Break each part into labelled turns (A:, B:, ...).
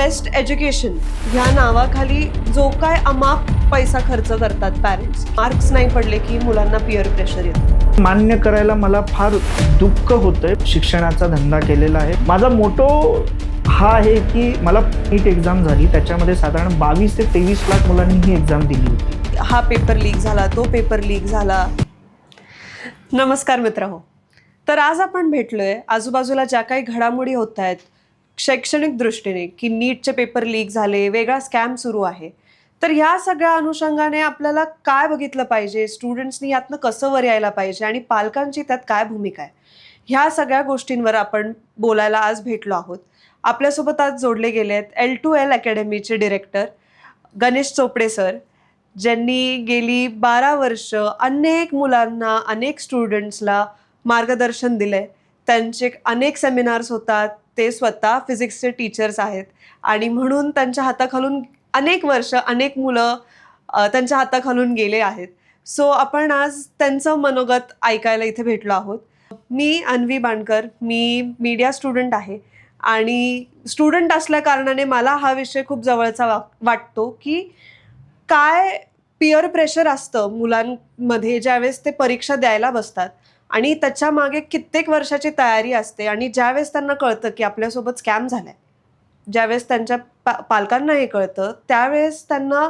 A: Best education ह्या नावाखाली जो काय अमाप पैसा खर्च करतात पॅरेंट्स, मार्क्स नाही पडले की मुलांना पिअर प्रेशर येतं.
B: मान्य करायला मला फार दुःख होतंय. शिक्षणाचा धंदा केलेला आहे. माझा मोटो हा आहे की मला नीट एक्झाम झाली, त्याच्यामध्ये साधारण 22 ते 23 लाख मुलांनी ही एक्झाम दिली होती.
A: हा पेपर लीक झाला, तो पेपर लीक झाला. नमस्कार मित्रहो. तर आज आपण भेटलोय आजूबाजूला ज्या काही घडामोडी होत आहेत शैक्षणिक दृष्टीने, की नीटचे पेपर लीक झाले, वेगळा स्कॅम सुरू आहे, तर ह्या सगळ्या अनुषंगाने आपल्याला काय बघितलं पाहिजे, स्टुडंट्सनी यातनं कसं वर यायला पाहिजे आणि पालकांची त्यात काय भूमिका आहे, ह्या सगळ्या गोष्टींवर आपण बोलायला आज भेटलो आहोत. आपल्यासोबत आज जोडले गेले आहेत L2L अकॅडमीचे डिरेक्टर गणेश चोपडे सर, ज्यांनी गेली 12 वर्ष अनेक मुलांना, अनेक स्टुडंट्सला मार्गदर्शन दिलंय. त्यांचे अनेक सेमिनार्स होतात. ते स्वतः फिजिक्सचे टीचर्स आहेत आणि म्हणून त्यांच्या हाताखालून अनेक वर्ष अनेक मुलं त्यांच्या हाताखालून गेले आहेत. सो आपण आज त्यांचं मनोगत ऐकायला इथे भेटलो आहोत. मी अन्वी बाणकर, मी मीडिया स्टुडंट आहे आणि स्टुडंट असल्या कारणाने मला हा विषय खूप जवळचा वाटतो की काय पिअर प्रेशर असतं मुलांमध्ये ज्यावेळेस ते परीक्षा द्यायला बसतात आणि त्याच्या मागे कित्येक वर्षाची तयारी असते आणि ज्यावेळेस त्यांना कळतं की आपल्यासोबत स्कॅम झालाय, ज्यावेळेस त्यांच्या पालकांना हे कळतं, त्यावेळेस त्यांना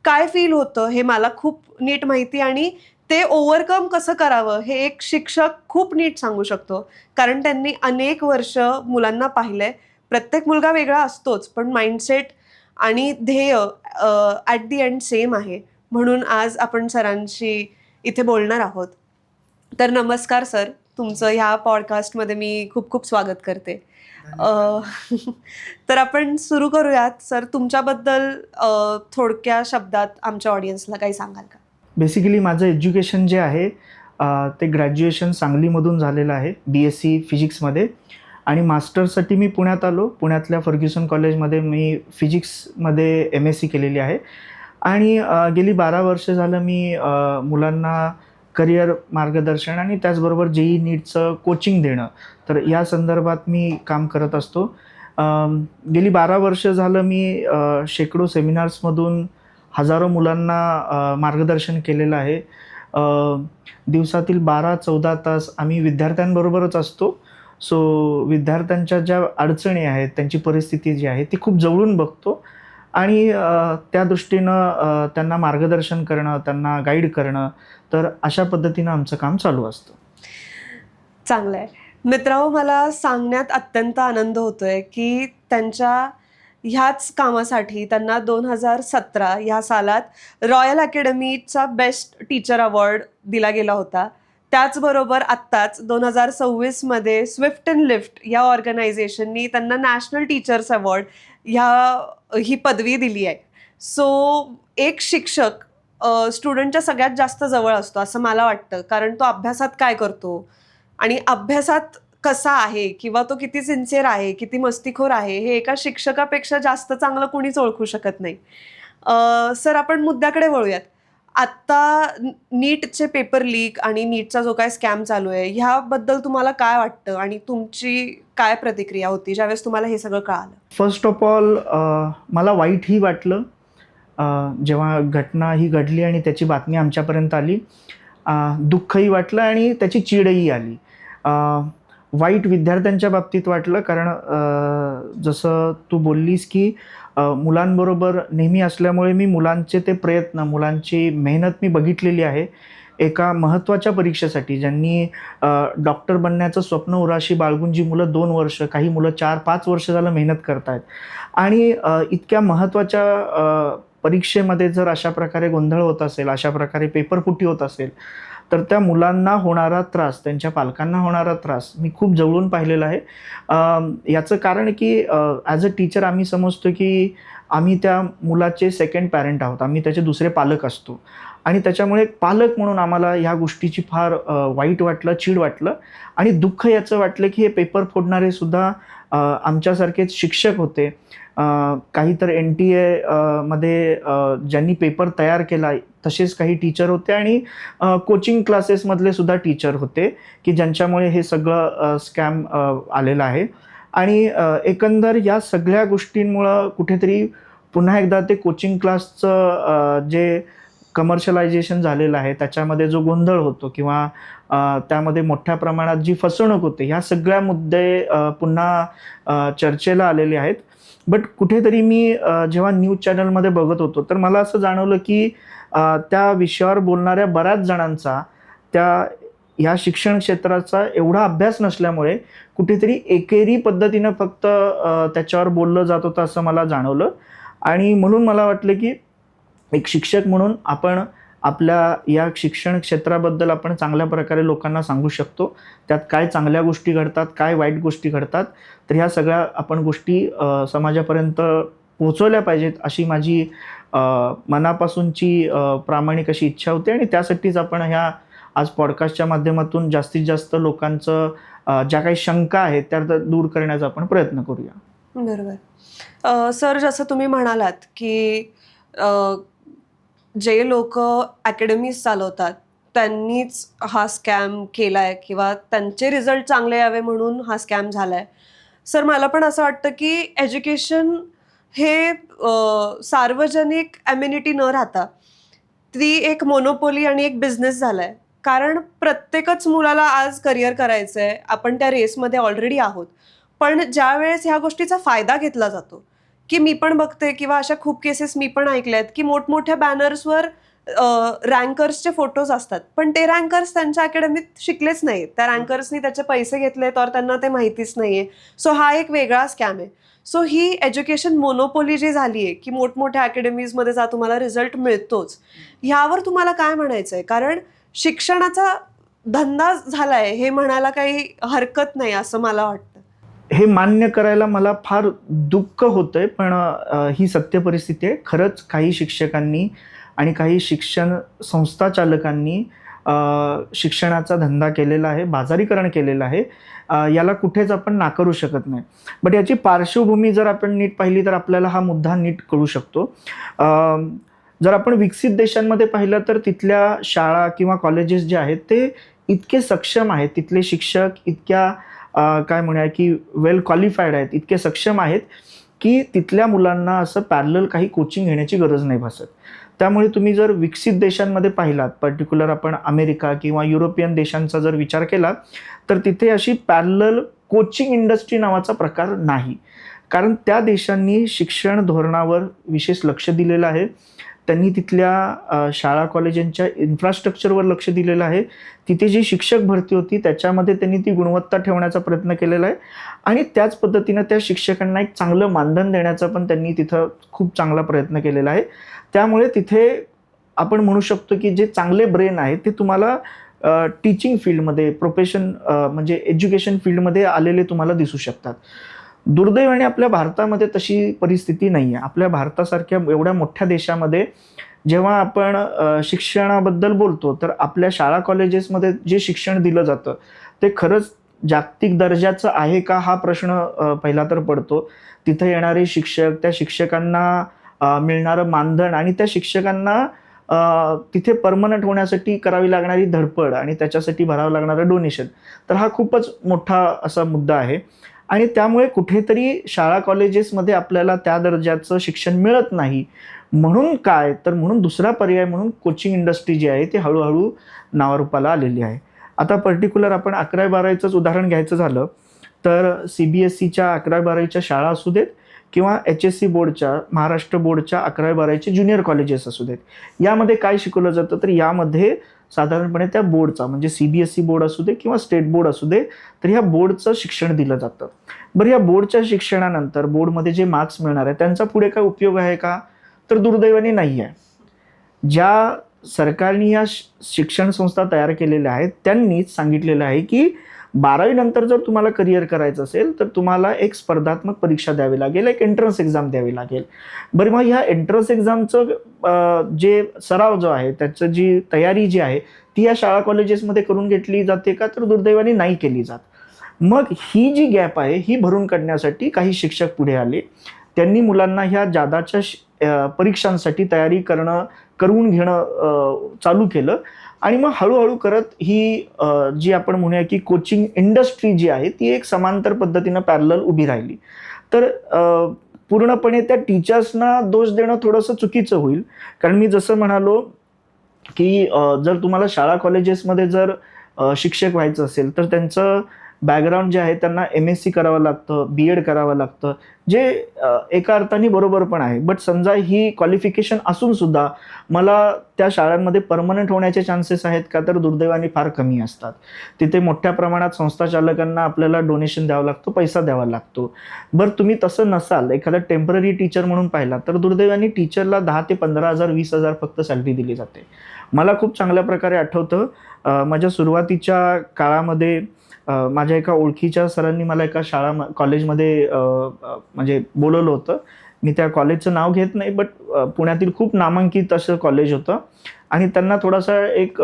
A: काय फील होतं हे मला खूप नीट माहिती आणि ते ओव्हरकम कसं करावं हे एक शिक्षक खूप नीट सांगू शकतो, कारण त्यांनी अनेक वर्ष मुलांना पाहिलंय. प्रत्येक मुलगा वेगळा असतोच, पण माइंडसेट आणि ध्येय ॲट दी एंड सेम आहे. म्हणून आज आपण सरांशी इथे बोलणार आहोत. तर नमस्कार सर, तुमचं ह्या पॉडकास्टमध्ये मी खूप खूप स्वागत करते. तर आपण सुरू करूयात. सर, तुमच्याबद्दल थोडक्या शब्दात आमच्या ऑडियन्सला काही सांगाल का?
B: बेसिकली माझं एज्युकेशन जे आहे ते ग्रॅज्युएशन सांगलीमधून झालेलं आहे, BSc फिजिक्समध्ये, आणि मास्टर्ससाठी मी पुण्यात आलो. पुण्यातल्या फर्ग्युसन कॉलेजमध्ये मी फिजिक्समध्ये MSc केलेली आहे आणि गेली 12 वर्ष झालं मी मुलांना करिअर मार्गदर्शन आणि त्याचबरोबर JEE नीटचं कोचिंग देणं, तर या संदर्भात मी काम करत असतो. गेली 12 वर्ष झालं मी शेकडो सेमिनार्समधून हजारो मुलांना मार्गदर्शन केलेलं आहे. दिवसातील 12-14 तास आम्ही विद्यार्थ्यांबरोबरच असतो. सो विद्यार्थ्यांच्या ज्या अडचणी आहेत, त्यांची परिस्थिती जी आहे ती खूप जवळून बघतो आणि त्या दृष्टीनं त्यांना मार्गदर्शन करणं, त्यांना गाईड करणं, तर अशा पद्धतीनं आमचं काम चालू असतं.
A: चांगलं आहे. मित्रांनो, मला सांगण्यात अत्यंत आनंद होतोय की त्यांच्या ह्याच कामासाठी त्यांना 2017 ह्या सालात रॉयल अकॅडमीचा बेस्ट टीचर अवॉर्ड दिला गेला होता. त्याचबरोबर आत्ताच 2026मध्ये स्विफ्ट अँड लिफ्ट या ऑर्गनायझेशननी त्यांना नॅशनल टीचर्स अवॉर्ड ही पदवी दिली आहे. सो एक शिक्षक स्टुडंटच्या सगळ्यात जास्त जवळ असतो असं मला वाटतं, कारण तो अभ्यासात काय करतो आणि अभ्यासात कसा आहे किंवा तो किती सिन्सिअर आहे, किती मस्तीखोर आहे, हे एका शिक्षकापेक्षा जास्त चांगलं कुणीच ओळखू शकत नाही. सर, आपण मुद्द्याकडे वळूयात. आत्ता नीटचे पेपर लीक आणि नीटचा जो काय स्कॅम चालू आहे ह्याबद्दल तुम्हाला काय वाटतं आणि तुमची काय प्रतिक्रिया होती ज्यावेळेस तुम्हाला हे सगळं कळालं?
B: फर्स्ट ऑफ ऑल मला वाईटही वाटलं जेव्हा घटना ही घडली आणि त्याची बातमी आमच्यापर्यंत आली. दुःखही वाटलं आणि त्याची चीडही आली. वाईट विद्यार्थ्यांच्या बाबतीत वाटलं, कारण जसं तू बोललीस की मुलांबरोबर नेहमी असल्यामुळे मी मुलांचे ते प्रयत्न, मुलांची मेहनत मी बघितलेली आहे. एका महत्त्वाच्या परीक्षेसाठी ज्यांनी डॉक्टर बनण्याचं स्वप्न उराशी बाळगून जी मुलं 2 वर्ष, काही मुलं 4-5 वर्ष झालं मेहनत करत आहेत आणि इतक्या महत्त्वाच्या परीक्षेमध्ये जर अशा प्रकारे गोंधळ होत असेल, अशा प्रकारे पेपरफुटी होत असेल, तर त्या मुलांना होणारा त्रास, त्यांच्या पालकांना होणारा त्रास मी खूप जवळून पाहिलेला आहे. याचं कारण की ॲज अ टीचर आम्ही समजतो की आम्ही त्या मुलाचे सेकंड पॅरेंट आहोत, आम्ही त्याचे दुसरे पालक असतो आणि त्याच्यामुळे पालक म्हणून आम्हाला ह्या गोष्टीची फार वाईट वाटलं, चीड वाटलं आणि दुःख याचं वाटलं की हे पेपर फोडणारे सुद्धा आमच्यासारखेच शिक्षक होते. काही तर NTA मध्ये ज्यांनी पेपर तयार केला तसेच काही टीचर होते आणि कोचिंग क्लासेसमधले सुद्धा टीचर होते की ज्यांच्यामुळे हे सगळं स्कॅम आलेलं आहे. आणि एकंदर या सगळ्या गोष्टींमुळं कुठेतरी पुन्हा एकदा ते कोचिंग क्लासचं जे कमर्शियलायझेशन झालेलं आहे त्याच्यामध्ये जो गोंधळ होतो किंवा त्यामध्ये मोठ्या प्रमाणात जी फसवणूक होते, ह्या सगळ्या मुद्दे पुन्हा चर्चेला आलेले आहेत. बट कुठेतरी मी जेव्हा न्यूज चॅनलमध्ये बघत होतो तर मला असं जाणवलं की त्या विषयावर बोलणाऱ्या बऱ्याच जणांचा ह्या शिक्षण क्षेत्राचा एवढा अभ्यास नसल्यामुळे कुठेतरी एकेरी पद्धतीनं फक्त त्याच्यावर बोललं जात होतं असं मला जाणवलं. आणि म्हणून मला वाटलं की एक शिक्षक म्हणून आपण आपल्या या शिक्षण क्षेत्राबद्दल आपण चांगल्या प्रकारे लोकांना सांगू शकतो. त्यात काय चांगल्या गोष्टी घडतात, काय वाईट गोष्टी घडतात, तर ह्या सगळ्या आपण गोष्टी समाजापर्यंत पोहोचवल्या पाहिजेत अशी माझी मनापासूनची प्रामाणिक अशी इच्छा होती. आणि त्यासाठीच आपण ह्या आज पॉडकास्टच्या माध्यमातून जास्तीत जास्त लोकांचं ज्या काही शंका आहेत त्या दूर करण्याचा आपण प्रयत्न करूया.
A: बरोबर. सर, जसं तुम्ही म्हणालात की जे लोक अकॅडमीज चालवतात त्यांनीच हा स्कॅम केलाय किंवा त्यांचे रिझल्ट चांगले यावे म्हणून हा स्कॅम झालाय. सर, मला पण असं वाटतं की एज्युकेशन हे सार्वजनिक ॲम्युनिटी न राहता ती एक मोनोपोली आणि एक बिझनेस झालाय. कारण प्रत्येकच मुलाला आज करिअर करायचं आहे, आपण त्या रेसमध्ये ऑलरेडी आहोत. पण ज्या वेळेस ह्या गोष्टीचा फायदा घेतला जातो, की मी पण बघते किंवा अशा खूप केसेस मी पण ऐकल्यात की मोठमोठ्या बॅनर्सवर रँकर्सचे फोटोज असतात, पण ते रँकर्स त्यांच्या अकॅडमीत शिकलेच नाहीत, त्या रँकर्सनी त्याचे पैसे घेतलेत और त्यांना ते माहितीच नाहीये. सो हा एक वेगळा स्कॅम आहे. सो ही एज्युकेशन मोनोपोली जी झाली आहे की मोठमोठ्या अकॅडमीजमध्ये जा तुम्हाला रिझल्ट मिळतोच, ह्यावर तुम्हाला काय म्हणायचं आहे? कारण शिक्षणाचा धंदा झालाय हे म्हणायला काही हरकत नाही असं मला वाटतं.
B: हे मान्य करायला मला फार दुःख होतंय, पण ही सत्य परिस्थिती आहे. खरंच काही शिक्षकांनी आणि काही शिक्षण संस्था चालकांनी शिक्षणाचा धंदा केलेला आहे, बाजारीकरण केलेलं आहे. याला कुठेच आपण नाकारू शकत नाही. बट याची पार्श्वभूमी जर आपण नीट पाहिली तर आपल्याला हा मुद्दा नीट कळू शकतो. जर आपण विकसित देशांमध्ये पाहिलं तर तिथल्या शाळा किंवा कॉलेजेस जे आहेत ते इतके सक्षम आहेत, तिथले शिक्षक इतक्या काय म्हणूया की वेल क्वालिफाईड आहेत, इतके सक्षम आहेत की तिथल्या मुलांना असं पॅरलल काही कोचिंग घेण्याची गरज नाही भासत. त्यामुळे तुम्ही जर विकसित देशांमध्ये पाहिलात, पर्टिक्युलर आपण अमेरिका किंवा युरोपियन देशांचा जर विचार केला तर तिथे अशी पॅरलल कोचिंग इंडस्ट्री नावाचा प्रकार नाही. कारण त्या देशांनी शिक्षण धोरणावर विशेष लक्ष दिलेलं आहे. त्यांनी तिथल्या शाळा कॉलेजांच्या इन्फ्रास्ट्रक्चरवर लक्ष दिलेलं आहे. तिथे जी शिक्षक भरती होती त्याच्यामध्ये त्यांनी ती गुणवत्ता ठेवण्याचा प्रयत्न केलेला आहे. आणि त्याच पद्धतीनं त्या शिक्षकांना एक चांगलं मानधन देण्याचा पण त्यांनी तिथं खूप चांगला प्रयत्न केलेला आहे. त्यामुळे तिथे आपण म्हणू शकतो की जे चांगले ब्रेन आहेत ते तुम्हाला टीचिंग फील्डमध्ये, प्रोफेशन म्हणजे एज्युकेशन फील्डमध्ये आलेले तुम्हाला दिसू शकतात. दुर्दैवाने आपल्या भारतामध्ये तशी परिस्थिती नाही आहे. आपल्या भारतासारख्या एवढ्या मोठ्या देशामध्ये जेव्हा आपण शिक्षणाबद्दल बोलतो तर आपल्या शाळा कॉलेजेसमध्ये जे शिक्षण दिलं जातं ते खरंच जागतिक दर्जाचं आहे का हा प्रश्न पहिला तर पडतो. तिथे येणारे शिक्षक, त्या शिक्षकांना मिळणारं मानधन आणि त्या शिक्षकांना तिथे परमनंट होण्यासाठी करावी लागणारी धडपड आणि त्याच्यासाठी भरावं लागणारं डोनेशन, तर हा खूपच मोठा असा मुद्दा आहे. आणि त्यामुळे कुठेतरी शाळा कॉलेजेसमध्ये आपल्याला त्या दर्जाचं शिक्षण मिळत नाही. म्हणून काय तर म्हणून दुसरा पर्याय म्हणून कोचिंग इंडस्ट्री जी आहे ती हळूहळू नावारूपाला आलेली आहे. आता पर्टिक्युलर आपण 11वी-12वीचंच उदाहरण घ्यायचं झालं तर CBSEच्या 11वी-12वीच्या शाळा असू देत किंवा HSC बोर्डच्या, महाराष्ट्र बोर्डच्या 11वी-12वीचे ज्युनियर कॉलेजेस असू देत, यामध्ये काय शिकवलं जातं तर यामध्ये साधारणपणे त्या बोर्डचा म्हणजे CBSE बोर्ड असू दे किंवा स्टेट बोर्ड असू दे तर ह्या बोर्डचं शिक्षण दिलं जातं. बरं, या बोर्डच्या शिक्षणानंतर बोर्डमध्ये जे मार्क्स मिळणार आहे त्यांचा पुढे काय उपयोग आहे का तर दुर्दैवाने नाही आहे. ज्या सरकारने या शिक्षण संस्था तयार केलेल्या आहेत त्यांनीच सांगितलेलं आहे की 12वी नंतर जर तुम्हाला करिअर करायचं असेल तर तुम्हाला एक स्पर्धात्मक परीक्षा द्यावी लागेल, एक एंट्रन्स एक्झाम द्यावी लागेल. बरं, मग ह्या एंट्रन्स एक्झामचं जे सराव जो आहे त्याचं जी तयारी जी आहे ती या शाळा कॉलेजेसमध्ये करून घेतली जाते का तर दुर्दैवाने नाही केली जात. मग ही जी गॅप आहे ही भरून काढण्यासाठी काही शिक्षक पुढे आले. त्यांनी मुलांना ह्या जादाच्या परीक्षांसाठी तयारी करून घेणं चालू केलं आणि मग हळूहळू करत ही जी आपण म्हणूया की कोचिंग इंडस्ट्री जी आहे ती एक समांतर पद्धतीनं पॅरलल उभी राहिली. तर पूर्णपणे त्या टीचर्सना दोष देणं थोडंसं चुकीचं होईल, कारण मी जसं म्हणालो की जर तुम्हाला शाळा कॉलेजेसमध्ये जर शिक्षक व्हायचं असेल तर त्यांचं बॅकग्राऊंड जे आहे त्यांना MSc करावं लागतं, BEd करावं लागतं, जे एका अर्थाने बरोबर पण आहे. बट समजा ही क्वालिफिकेशन असून सुद्धा मला त्या शाळांमध्ये परमनंट होण्याचे चान्सेस आहेत का, तर दुर्दैवाने फार कमी असतात. तिथे मोठ्या प्रमाणात संस्था चालकांना आपल्याला डोनेशन द्यावं लागतं, पैसा द्यावा लागतो. बरं तुम्ही तसं नसाल, एखादा टेम्पररी टीचर म्हणून पाहिला तर दुर्दैवाने टीचरला 10 ते 15,000 20,000 फक्त सॅलरी दिली जाते. मला खूप चांगल्या प्रकारे आठवतं माझ्या सुरुवातीच्या काळामध्ये माझ्या एका ओळखीच्या सरांनी मला एका कॉलेजमध्ये म्हणजे बोलवलं होतं. मी त्या कॉलेजचं नाव घेत नाही, बट पुण्यातील खूप नामांकित असं कॉलेज होतं आणि त्यांना थोडासा एक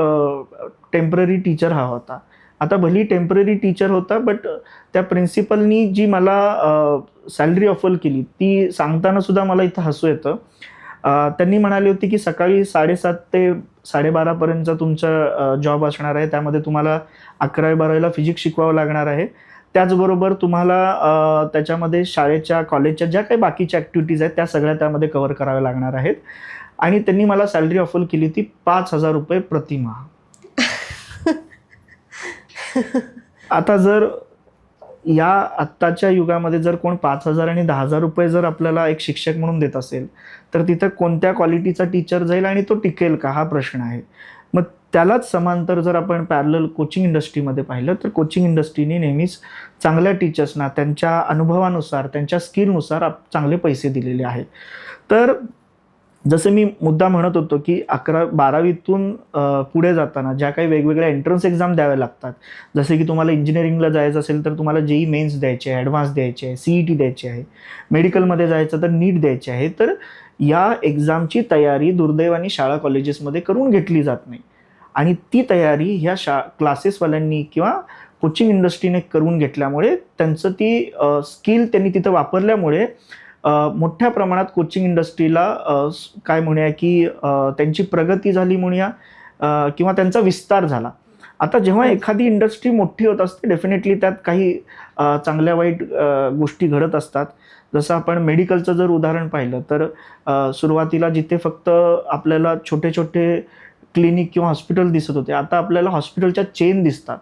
B: टेम्पररी टीचर हवा होता. आता भली टेम्पररी टीचर होता, बट त्या प्रिन्सिपलनी जी मला सॅलरी ऑफर केली ती सांगताना सुद्धा मला इथं हसू येतं. त्यांनी म्हणाली होती की सकाळी 7:30 ते 12:30 पर्यंत तुमचा जॉब असणार आहे. त्यामध्ये तुम्हाला 11वी-12वीला फिजिक्स शिकवावं लागणार आहे. त्याचबरोबर तुम्हाला त्याच्यामध्ये शाळेच्या, कॉलेजच्या ज्या काही बाकीच्या ॲक्टिव्हिटीज आहेत त्या सगळ्या त्यामध्ये कव्हर कराव्या लागणार आहेत. आणि त्यांनी मला सॅलरी ऑफर केली होती ₹5,000 प्रतिमाह. आता जर या आत्ताच्या युगामध्ये जर कोण 5,000 आणि 10,000 रुपये जर आपल्याला एक शिक्षक म्हणून देत असेल तर तिथं कोणत्या क्वालिटीचा टीचर जाईल आणि तो टिकेल का, हा प्रश्न आहे. मग त्यालाच समांतर जर आपण पॅरलल कोचिंग इंडस्ट्रीमध्ये पाहिलं तर कोचिंग इंडस्ट्रीने नेहमीच चांगल्या टीचर्सना त्यांच्या अनुभवानुसार, त्यांच्या स्किलनुसार चांगले पैसे दिलेले आहेत. तर जसं मी मुद्दा म्हणत होतो की 11-12वीतून पुढे जाताना ज्या काही वेगवेगळ्या एंट्रन्स एक्झाम द्याव्या लागतात, जसे की तुम्हाला इंजिनिअरिंगला जायचं असेल तर तुम्हाला JEE मेन्स द्यायचे आहे, ॲडव्हान्स द्यायचे आहे, CET द्यायची आहे, मेडिकलमध्ये जायचं तर नीट द्यायचे आहे. तर या एक्झामची तयारी दुर्दैवाने शाळा कॉलेजेसमध्ये करून घेतली जात नाही आणि ती तयारी ह्या क्लासेसवाल्यांनी किंवा कोचिंग इंडस्ट्रीने करून घेतल्यामुळे त्यांचं ती स्किल त्यांनी तिथं वापरल्यामुळे मोठ्या प्रमाणात कोचिंग इंडस्ट्रीला काय म्हणूया की त्यांची प्रगती झाली म्हणूया किंवा त्यांचा विस्तार झाला. आता जेव्हा एखादी इंडस्ट्री मोठी होत असते डेफिनेटली त्यात काही चांगल्या वाईट गोष्टी घडत असतात. जसं आपण मेडिकलचं जर उदाहरण पाहिलं तर सुरुवातीला जिथे फक्त आपल्याला छोटे छोटे क्लिनिक किंवा हॉस्पिटल दिसत होते, आता आपल्याला हॉस्पिटलच्या चेन दिसतात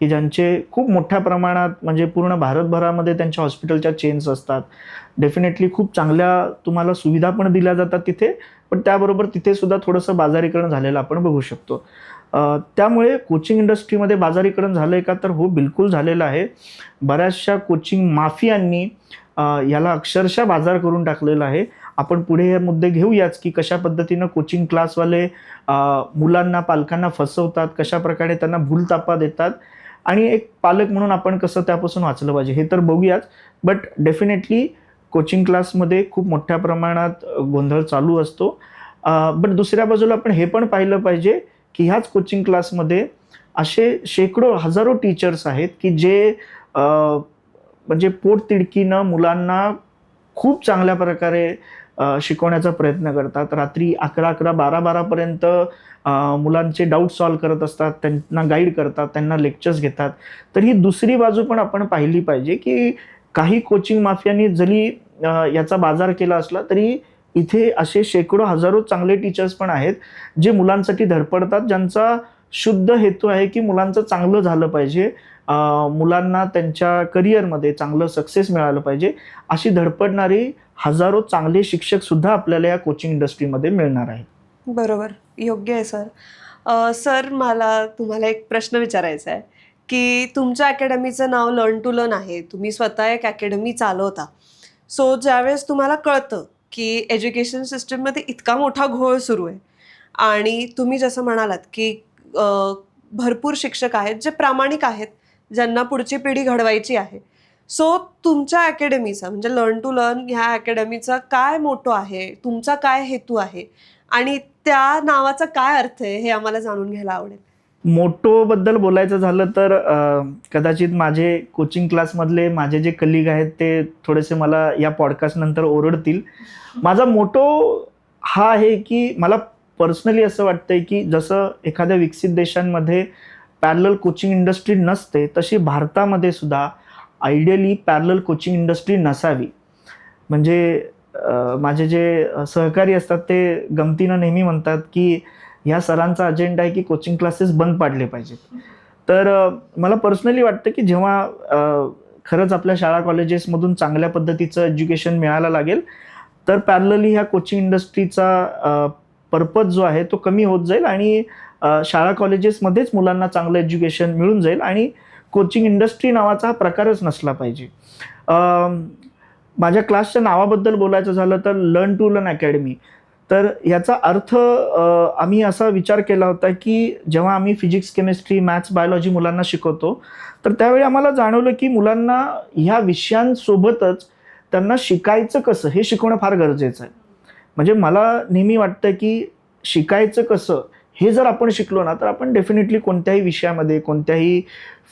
B: की ज्यांचे खूप मोठ्या प्रमाणात म्हणजे पूर्ण भारतभरामध्ये त्यांच्या हॉस्पिटलच्या चेन्स असतात. डेफिनेटली खूप चांगल्या तुम्हाला सुविधा पण दिल्या जातात तिथे, पण त्याबरोबर तिथे सुद्धा थोडंसं बाजारीकरण झालेलं आपण बघू शकतो. त्यामुळे कोचिंग इंडस्ट्रीमध्ये बाजारीकरण झालं आहे का, तर हो बिलकुल झालेलं आहे. बऱ्याचशा कोचिंग माफियांनी याला अक्षरशः बाजार करून टाकलेला आहे. आपण पुढे हे मुद्दे घेऊयाच की कशा पद्धतीनं कोचिंग क्लासवाले मुलांना, पालकांना फसवतात, कशा प्रकारे त्यांना भूलथापा देतात आणि एक पालक म्हणून आपण कसं त्यापासून वाचलं पाहिजे हे तर बघूयाच. बट डेफिनेटली कोचिंग क्लासमध्ये खूप मोठ्या प्रमाणात गोंधळ चालू असतो. बट दुसऱ्या बाजूला आपण हे पण पाहिलं पाहिजे की ह्याच कोचिंग क्लासमध्ये असे शेकडो, हजारो टीचर्स आहेत की जे म्हणजे पोटतिडकीनं मुलांना खूप चांगल्या प्रकारे शिकवण्याचा प्रयत्न करतात. रात्री 11-11, 12-12 पर्यंत मुलांचे डाऊट सॉल्व करत असतात, त्यांना गाईड करतात, त्यांना लेक्चर्स घेतात. तर ही दुसरी बाजू पण आपण पाहिली पाहिजे की काही कोचिंग माफियांनी जरी याचा बाजार केला असला तरी इथे असे शेकडो, हजारो चांगले टीचर्स पण आहेत जे मुलांसाठी धडपडतात, ज्यांचा शुद्ध हेतू आहे की मुलांचं चांगलं झालं पाहिजे, मुलांना त्यांच्या करिअरमध्ये चांगलं सक्सेस मिळालं पाहिजे. अशी धडपडणारी हजारो चांगले शिक्षक सुद्धा आपल्याला या कोचिंग इंडस्ट्रीमध्ये मिळणार आहेत.
A: बरोबर, योग्य आहे सर. सर मला तुम्हाला एक प्रश्न विचारायचा आहे की तुमच्या अकॅडमीचं नाव लर्न टू लर्न आहे, तुम्ही स्वतः एक अकॅडमी चालवता. सो ज्यावेळेस तुम्हाला कळतं की एज्युकेशन सिस्टममध्ये इतका मोठा घोळ सुरू आहे आणि तुम्ही जसं म्हणालात की भरपूर शिक्षक आहेत जे प्रामाणिक आहेत, ज्यांना पुढची पिढी घडवायची आहे. सो तुमच्या अकॅडमीचा म्हणजे लर्न टू लर्न ह्या अकॅडमीचा काय मोटो आहे, तुमचा काय हेतू आहे आणि त्या नावाचा काय अर्थ आहे हे आम्हाला जाणून घ्यायला आवडेल.
B: मोटोबद्दल बोलायचं झालं तर कदाचित माझे कोचिंग क्लासमधले माझे जे कलिग आहेत ते थोडेसे मला या पॉडकास्ट नंतर ओरडतील. माझा मोटो हा आहे की मला पर्सनली असं वाटतंय की जसं एखाद्या विकसित देशांमध्ये पॅरलल कोचिंग इंडस्ट्री नसते, तशी भारतामध्ये सुद्धा आयडियली पॅरलल कोचिंग इंडस्ट्री नसावी. म्हणजे माझे जे सहकारी असतात ते गमतीनं नेहमी म्हणतात की ह्या सरांचा अजेंडा आहे की कोचिंग क्लासेस बंद पाडले पाहिजेत. तर मला पर्सनली वाटतं की जेव्हा खरंच आपल्या शाळा कॉलेजेसमधून चांगल्या पद्धतीचं एज्युकेशन मिळायला लागेल, तर पॅरलली ह्या कोचिंग इंडस्ट्रीचा पर्पज जो आहे तो कमी होत जाईल आणि शाळा कॉलेजेसमध्येच मुलांना चांगलं एज्युकेशन मिळून जाईल आणि कोचिंग इंडस्ट्री नावाचा हा प्रकारच नसला पाहिजे. माझ्या क्लासच्या नावाबद्दल बोलायचं झालं तर लर्न टू लर्न अकॅडमी. तर याचा अर्थ आम्ही असा विचार केला होता की जेव्हा आम्ही फिजिक्स, केमिस्ट्री, मॅथ्स, बायोलॉजी मुलांना शिकवतो, तर त्यावेळी आम्हाला जाणवलं की मुलांना ह्या विषयांसोबतच त्यांना शिकायचं कसं हे शिकवणं फार गरजेचं आहे. म्हणजे मला नेहमी वाटतं की शिकायचं कसं हे जर आपण शिकलो ना, तर आपण डेफिनेटली कोणत्याही विषयामध्ये, कोणत्याही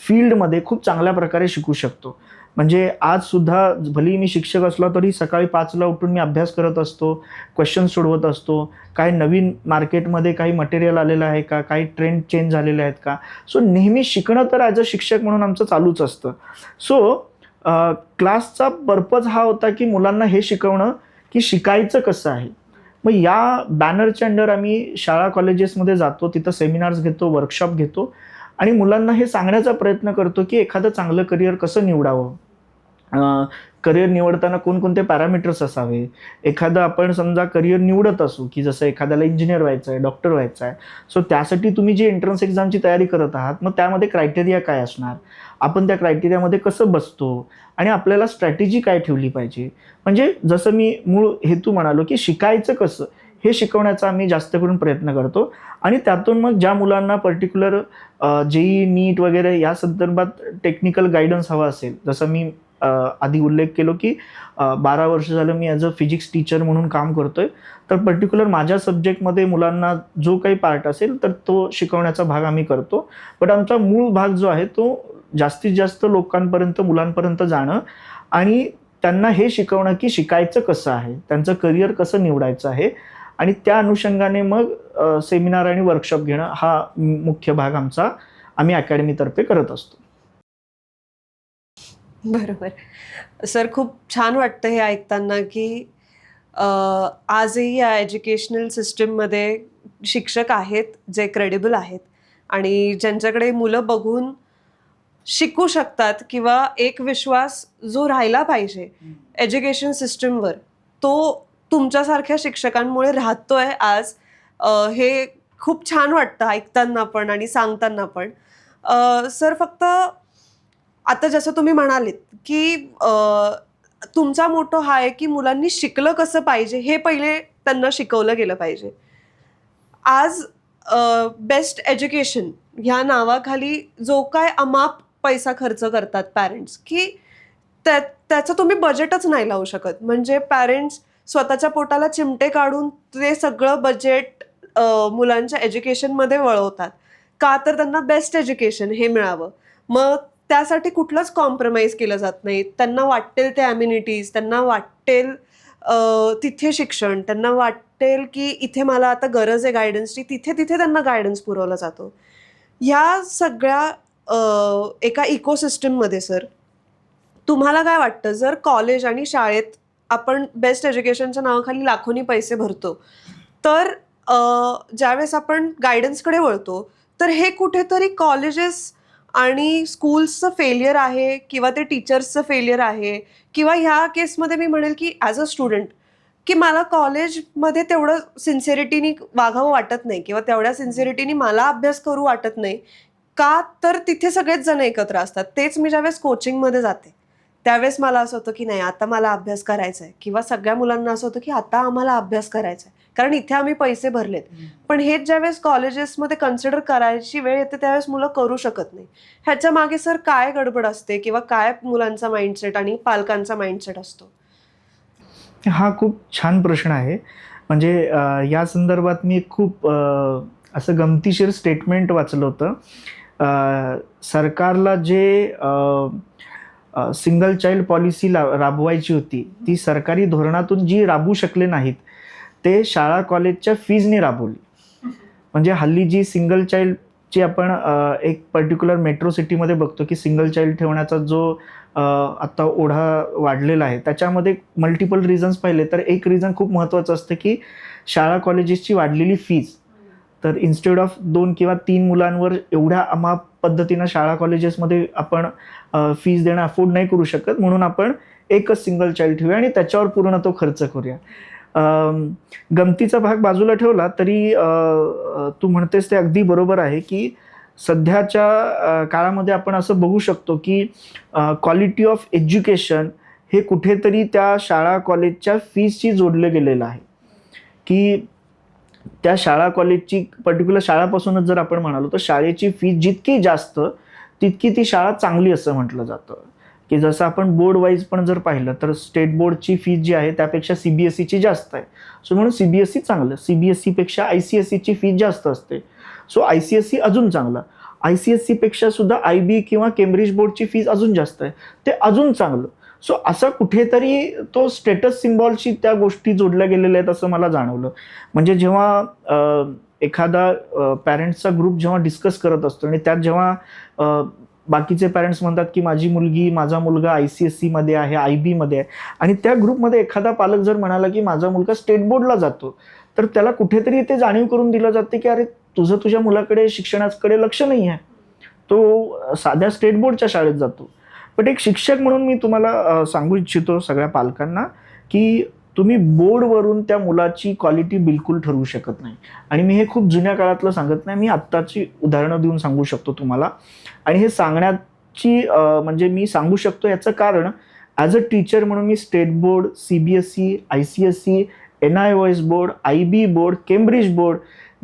B: फील्डमध्ये खूप चांगल्या प्रकारे शिकू शकतो. म्हणजे आजसुद्धा भलेही मी शिक्षक असलो तरी सकाळी 5ला उठून मी अभ्यास करत असतो, क्वेश्चन सोडवत असतो. काय नवीन मार्केटमध्ये काही मटेरियल आलेलं आहे का, काही ट्रेंड चेंज झालेले आहेत का. सो नेहमी शिकणं तर ॲज अ शिक्षक म्हणून आमचं चालूच असतं. सो क्लासचा पर्पज हा होता की मुलांना हे शिकवणं की शिकायचं कसं आहे. मग या बॅनरच्या अंडर आम्ही शाळा कॉलेजेसमध्ये जातो, तिथं सेमिनार्स घेतो, वर्कशॉप घेतो आणि मुलांना हे सांगण्याचा प्रयत्न करतो की एखादं चांगलं करिअर कसं निवडावं, करिअर निवडताना कोणकोणते पॅरामीटर्स असावे. एखादं आपण समजा करिअर निवडत असू की जसं एखाद्याला इंजिनियर व्हायचं आहे, डॉक्टर व्हायचं आहे, सो त्यासाठी तुम्ही जी एंट्रन्स एक्झामची तयारी करत आहात, मग त्यामध्ये क्रायटेरिया काय असणार, आपण त्या क्रायटेरियामध्ये कसं बसतो आणि आपल्याला स्ट्रॅटेजी काय ठेवली पाहिजे. म्हणजे जसं मी मूळ हेतू म्हणालो की शिकायचं कसं हे शिकवण्याचा आम्ही जास्त करून प्रयत्न करतो आणि त्यातून मग ज्या मुलांना पर्टिक्युलर जेई, नीट वगैरे या संदर्भात टेक्निकल गायडन्स हवा असेल, जसं मी आधी उल्लेख केलो की 12 वर्ष झालं मी ॲज अ फिजिक्स टीचर म्हणून काम करतोय, तर पर्टिक्युलर माझ्या सब्जेक्टमध्ये मुलांना जो काही पार्ट असेल तर तो शिकवण्याचा भाग आम्ही करतो. बट आमचा मूळ भाग जो आहे तो जास्तीत जास्त लोकांपर्यंत, मुलांपर्यंत जाणं आणि त्यांना हे शिकवणं की शिकायचं कसं आहे, त्यांचं करिअर कसं निवडायचं आहे आणि त्या अनुषंगाने मग सेमिनार आणि वर्कशॉप घेणं हा मुख्य भाग आमचा आम्ही अकॅडमीतर्फे करत असतो.
A: बरोबर. सर, खूप छान वाटतं हे ऐकताना की आजही या एज्युकेशनल सिस्टममध्ये शिक्षक आहेत जे क्रेडिबल आहेत आणि ज्यांच्याकडे मुलं बघून शिकू शकतात किंवा एक विश्वास जो राहिला पाहिजे एज्युकेशन सिस्टमवर, तो तुमच्यासारख्या शिक्षकांमुळे राहतोय आज. हे खूप छान वाटतं ऐकताना पण आणि सांगताना पण. सर, फक्त आता जसं तुम्ही म्हणालेत की तुमचा मोटो हा आहे की मुलांनी शिकलं कसं पाहिजे हे पहिले त्यांना शिकवलं गेलं पाहिजे. आज बेस्ट एज्युकेशन ह्या नावाखाली जो काय अमाप पैसा खर्च करतात पॅरेंट्स, की त्याचं तुम्ही बजेटच नाही लावू शकत. म्हणजे पॅरेंट्स स्वतःच्या पोटाला चिमटे काढून ते सगळं बजेट मुलांच्या एज्युकेशनमध्ये वळवतात. का तर त्यांना बेस्ट एज्युकेशन हे मिळावं. मग त्यासाठी कुठलंच कॉम्प्रोमाइज केलं जात नाही. त्यांना वाटेल ते ॲम्युनिटीज, त्यांना वाटेल तिथे शिक्षण, त्यांना वाटेल की इथे मला आता गरज आहे गायडन्सची, तिथे तिथे त्यांना गायडन्स पुरवला जातो. ह्या सगळ्या एका इकोसिस्टममध्ये सर तुम्हाला काय वाटतं, जर कॉलेज आणि शाळेत आपण बेस्ट एज्युकेशनच्या नावाखाली लाखोनी पैसे भरतो, तर ज्यावेळेस आपण गायडन्सकडे वळतो, तर हे कुठेतरी कॉलेजेस आणि स्कूल्सचं फेलियर आहे किंवा ते टीचर्सचं फेलियर आहे किंवा ह्या केसमध्ये मी म्हणेल की ॲज अ स्टुडंट की मला कॉलेजमध्ये तेवढं सिन्सिअरिटीनी वागावं वाटत नाही किंवा तेवढ्या सिन्सिअरिटीनी मला अभ्यास करू वाटत नाही. का तर तिथे सगळेच जण एकत्र असतात. तेच मी ज्यावेळेस कोचिंगमध्ये जाते त्यावेळेस मला असं होतं की नाही, आता मला अभ्यास करायचा आहे किंवा सगळ्या मुलांना असं होतं की आता आम्हाला अभ्यास करायचा आहे कारण इथे आम्ही पैसे भरलेत. पण हेच ज्यावेळेस कॉलेजेसमध्ये कन्सिडर करायची वेळ येते त्यावेळेस मुलं करू शकत नाही. ह्याच्या मागे सर काय गडबड असते किंवा काय मुलांचा माइंडसेट आणि पालकांचा माइंडसेट असतो?
B: हा खूप छान प्रश्न आहे. म्हणजे या संदर्भात मी खूप असं गमतीशीर स्टेटमेंट वाचलं होतं. सरकारला जे सिंगल चाइल्ड पॉलिसी राबवायची होती, ती सरकारी धोरणातून जी राबवू शकले नाहीत, ते शाळा कॉलेजच्या फीजने राबवली. म्हणजे हल्ली जी सिंगल चाइल्डची आपण एक पर्टिक्युलर मेट्रो सिटीमध्ये बघतो की सिंगल चाइल्ड ठेवण्याचा जो आता ओढा वाढलेला आहे, त्याच्यामध्ये मल्टिपल रिझन्स पाहिले तर एक रिझन खूप महत्त्वाचं असतं की शाळा कॉलेजेसची वाढलेली फीज. तर इन्स्टेड ऑफ 2 किंवा 3 मुलांवर एवढ्या अमाप पद्धतीनं शाळा कॉलेजेसमध्ये आपण फीज देणं अफोर्ड नाही करू शकत, म्हणून आपण एकच सिंगल चाइल्ड ठेवूया आणि त्याच्यावर पूर्ण तो खर्च करूया. गमतीचा भाग बाजूला ठेवला तरी तू म्हणतेस ते अगदी बरोबर आहे की सध्याच्या काळामध्ये आपण असं बघू शकतो की क्वालिटी ऑफ एज्युकेशन हे कुठेतरी त्या शाळा कॉलेजच्या फीजशी जोडलं गेलेलं आहे. की त्या शाळा कॉलेजची पर्टिक्युलर शाळापासूनच जर आपण म्हणालो तर शाळेची फीज जितकी जास्त तितकी ती शाळा चांगली असं म्हटलं जातं. की जसं आपण बोर्ड वाईज पण जर पाहिलं तर स्टेट बोर्डची फीज जी आहे त्यापेक्षा CBSEची जास्त आहे. सो म्हणून CBSE चांगलं, CBSEपेक्षा ICSEची फीज जास्त असते. सो ICSE अजून चांगलं, ICSE पेक्षा सुद्धा IB किंवा केम्ब्रिज बोर्डची फीज अजून जास्त आहे, ते अजून चांगलं. सो असं कुठेतरी तो स्टेटस सिम्बॉलशी त्या गोष्टी जोडल्या गेलेल्या आहेत असं मला जाणवलं. म्हणजे जेव्हा एखादा पॅरेंट्सचा ग्रुप जेव्हा डिस्कस करत असतो आणि त्यात जेव्हा बाकीचे पॅरेंट्स म्हणतात की माझी मुलगी माझा मुलगा ICSEमध्ये आहे, IBमध्ये आहे, आणि त्या ग्रुपमध्ये एखादा पालक जर म्हणाला की माझा मुलगा स्टेट बोर्डला जातो, तर त्याला कुठेतरी ते जाणीव करून दिलं जाते की अरे तुझ्या मुलाकडे शिक्षणाकडे लक्ष नाही आहे, तो साध्या स्टेट बोर्डच्या शाळेत जातो. बट एक शिक्षक म्हणून मी तुम्हाला सांगू इच्छितो सगळ्या पालकांना की तुम्ही बोर्डवरून त्या मुलाची क्वालिटी बिलकुल ठरवू शकत नाही. आणि मी हे खूप जुन्या काळातलं सांगत नाही, मी आत्ताची उदाहरणं देऊन सांगू शकतो तुम्हाला. आणि हे सांगण्याची म्हणजे मी सांगू शकतो याचं कारण ॲज अ टीचर म्हणून मी state board, CBSE, ICSE, NIOS board, IB board, Cambridge board,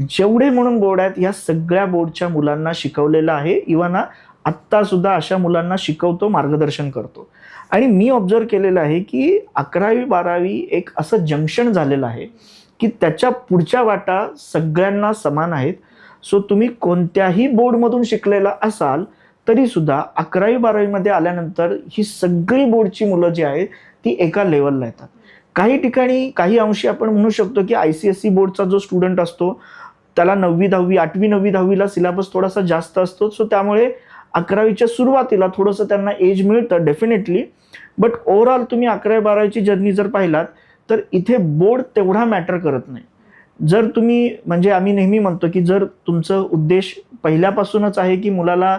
B: जेवढे म्हणून बोर्ड आहेत या सगळ्या बोर्डच्या मुलांना शिकवलेलं आहे. इव्हन आत्ता सुद्धा अशा मुलांना शिकवतो, मार्गदर्शन करतो. आणि मी ऑब्झर्व केलेलं आहे की 11वी-12वी एक असं जंक्शन झालेलं आहे की त्याच्या पुढच्या वाटा सगळ्यांना समान आहेत. सो तुम्ही कोणत्याही बोर्डमधून शिकलेला असाल तरी सुद्धा 11वी-12वीमध्ये आल्यानंतर ही सगळी बोर्डची मुलं जी आहेत ती एका लेवलला येतात. काही ठिकाणी काही अंशी आपण म्हणू शकतो की ICSE बोर्डचा जो स्टुडंट असतो त्याला 9वी-10वी, 8वी-9वी-10वीला सिलेबस थोडासा जास्त असतो. सो त्यामुळे 11वीच्या सुरुवातीला थोडंसं त्यांना एज मिळतं डेफिनेटली. बट ओव्हरऑल तुम्ही 11वी-12वीची जर्नी जर पाहिलात तर इथे बोर्ड तेवढा मॅटर करत नाही. जर तुम्ही म्हणजे आम्ही नेहमी म्हणतो की जर तुमचं उद्देश पहिल्यापासूनच आहे की मुलाला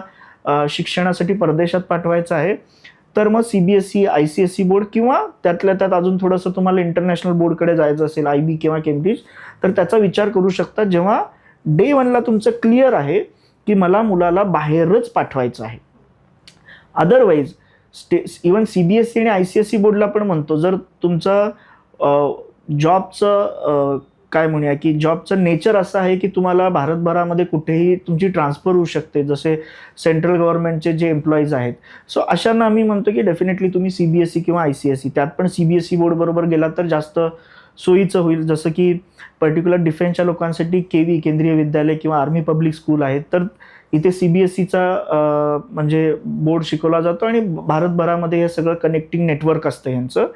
B: शिक्षणासाठी परदेशात पाठवायचं आहे तर मग CBSE, ICSE बोर्ड किंवा त्यातल्या त्यात अजून थोडंसं तुम्हाला इंटरनॅशनल बोर्डकडे जायचं असेल IB किंवा केम्ब्रिज, तर त्याचा विचार करू शकता जेव्हा डे 1ला तुमचं क्लिअर आहे की मला मुलाला बाहेरच पाठवायचं आहे. अदरवाईज इवन CBSE आणि ICSE बोर्डला पण म्हणतो जर तुमचं जॉबचं काय म्हणूया की जॉबचं नेचर असं आहे की तुम्हाला भारतभरामध्ये कुठेही तुमची ट्रान्सफर होऊ शकते, जसे सेंट्रल गव्हर्नमेंटचे जे एम्प्लॉईज आहेत. सो अशांना आम्ही म्हणतो की डेफिनेटली तुम्ही CBSE किंवा ICSE, त्यात पण CBSE बोर्ड बरोबर गेला तर जास्त सोयीचं होईल. जसं की पर्टिक्युलर डिफेन्सच्या लोकांसाठी KV केंद्रीय विद्यालय किंवा आर्मी पब्लिक स्कूल आहेत, तर इथे CBSEचा म्हणजे बोर्ड शिकवला जातो आणि भारतभरामध्ये हे सगळं कनेक्टिंग नेटवर्क असतं यांचं.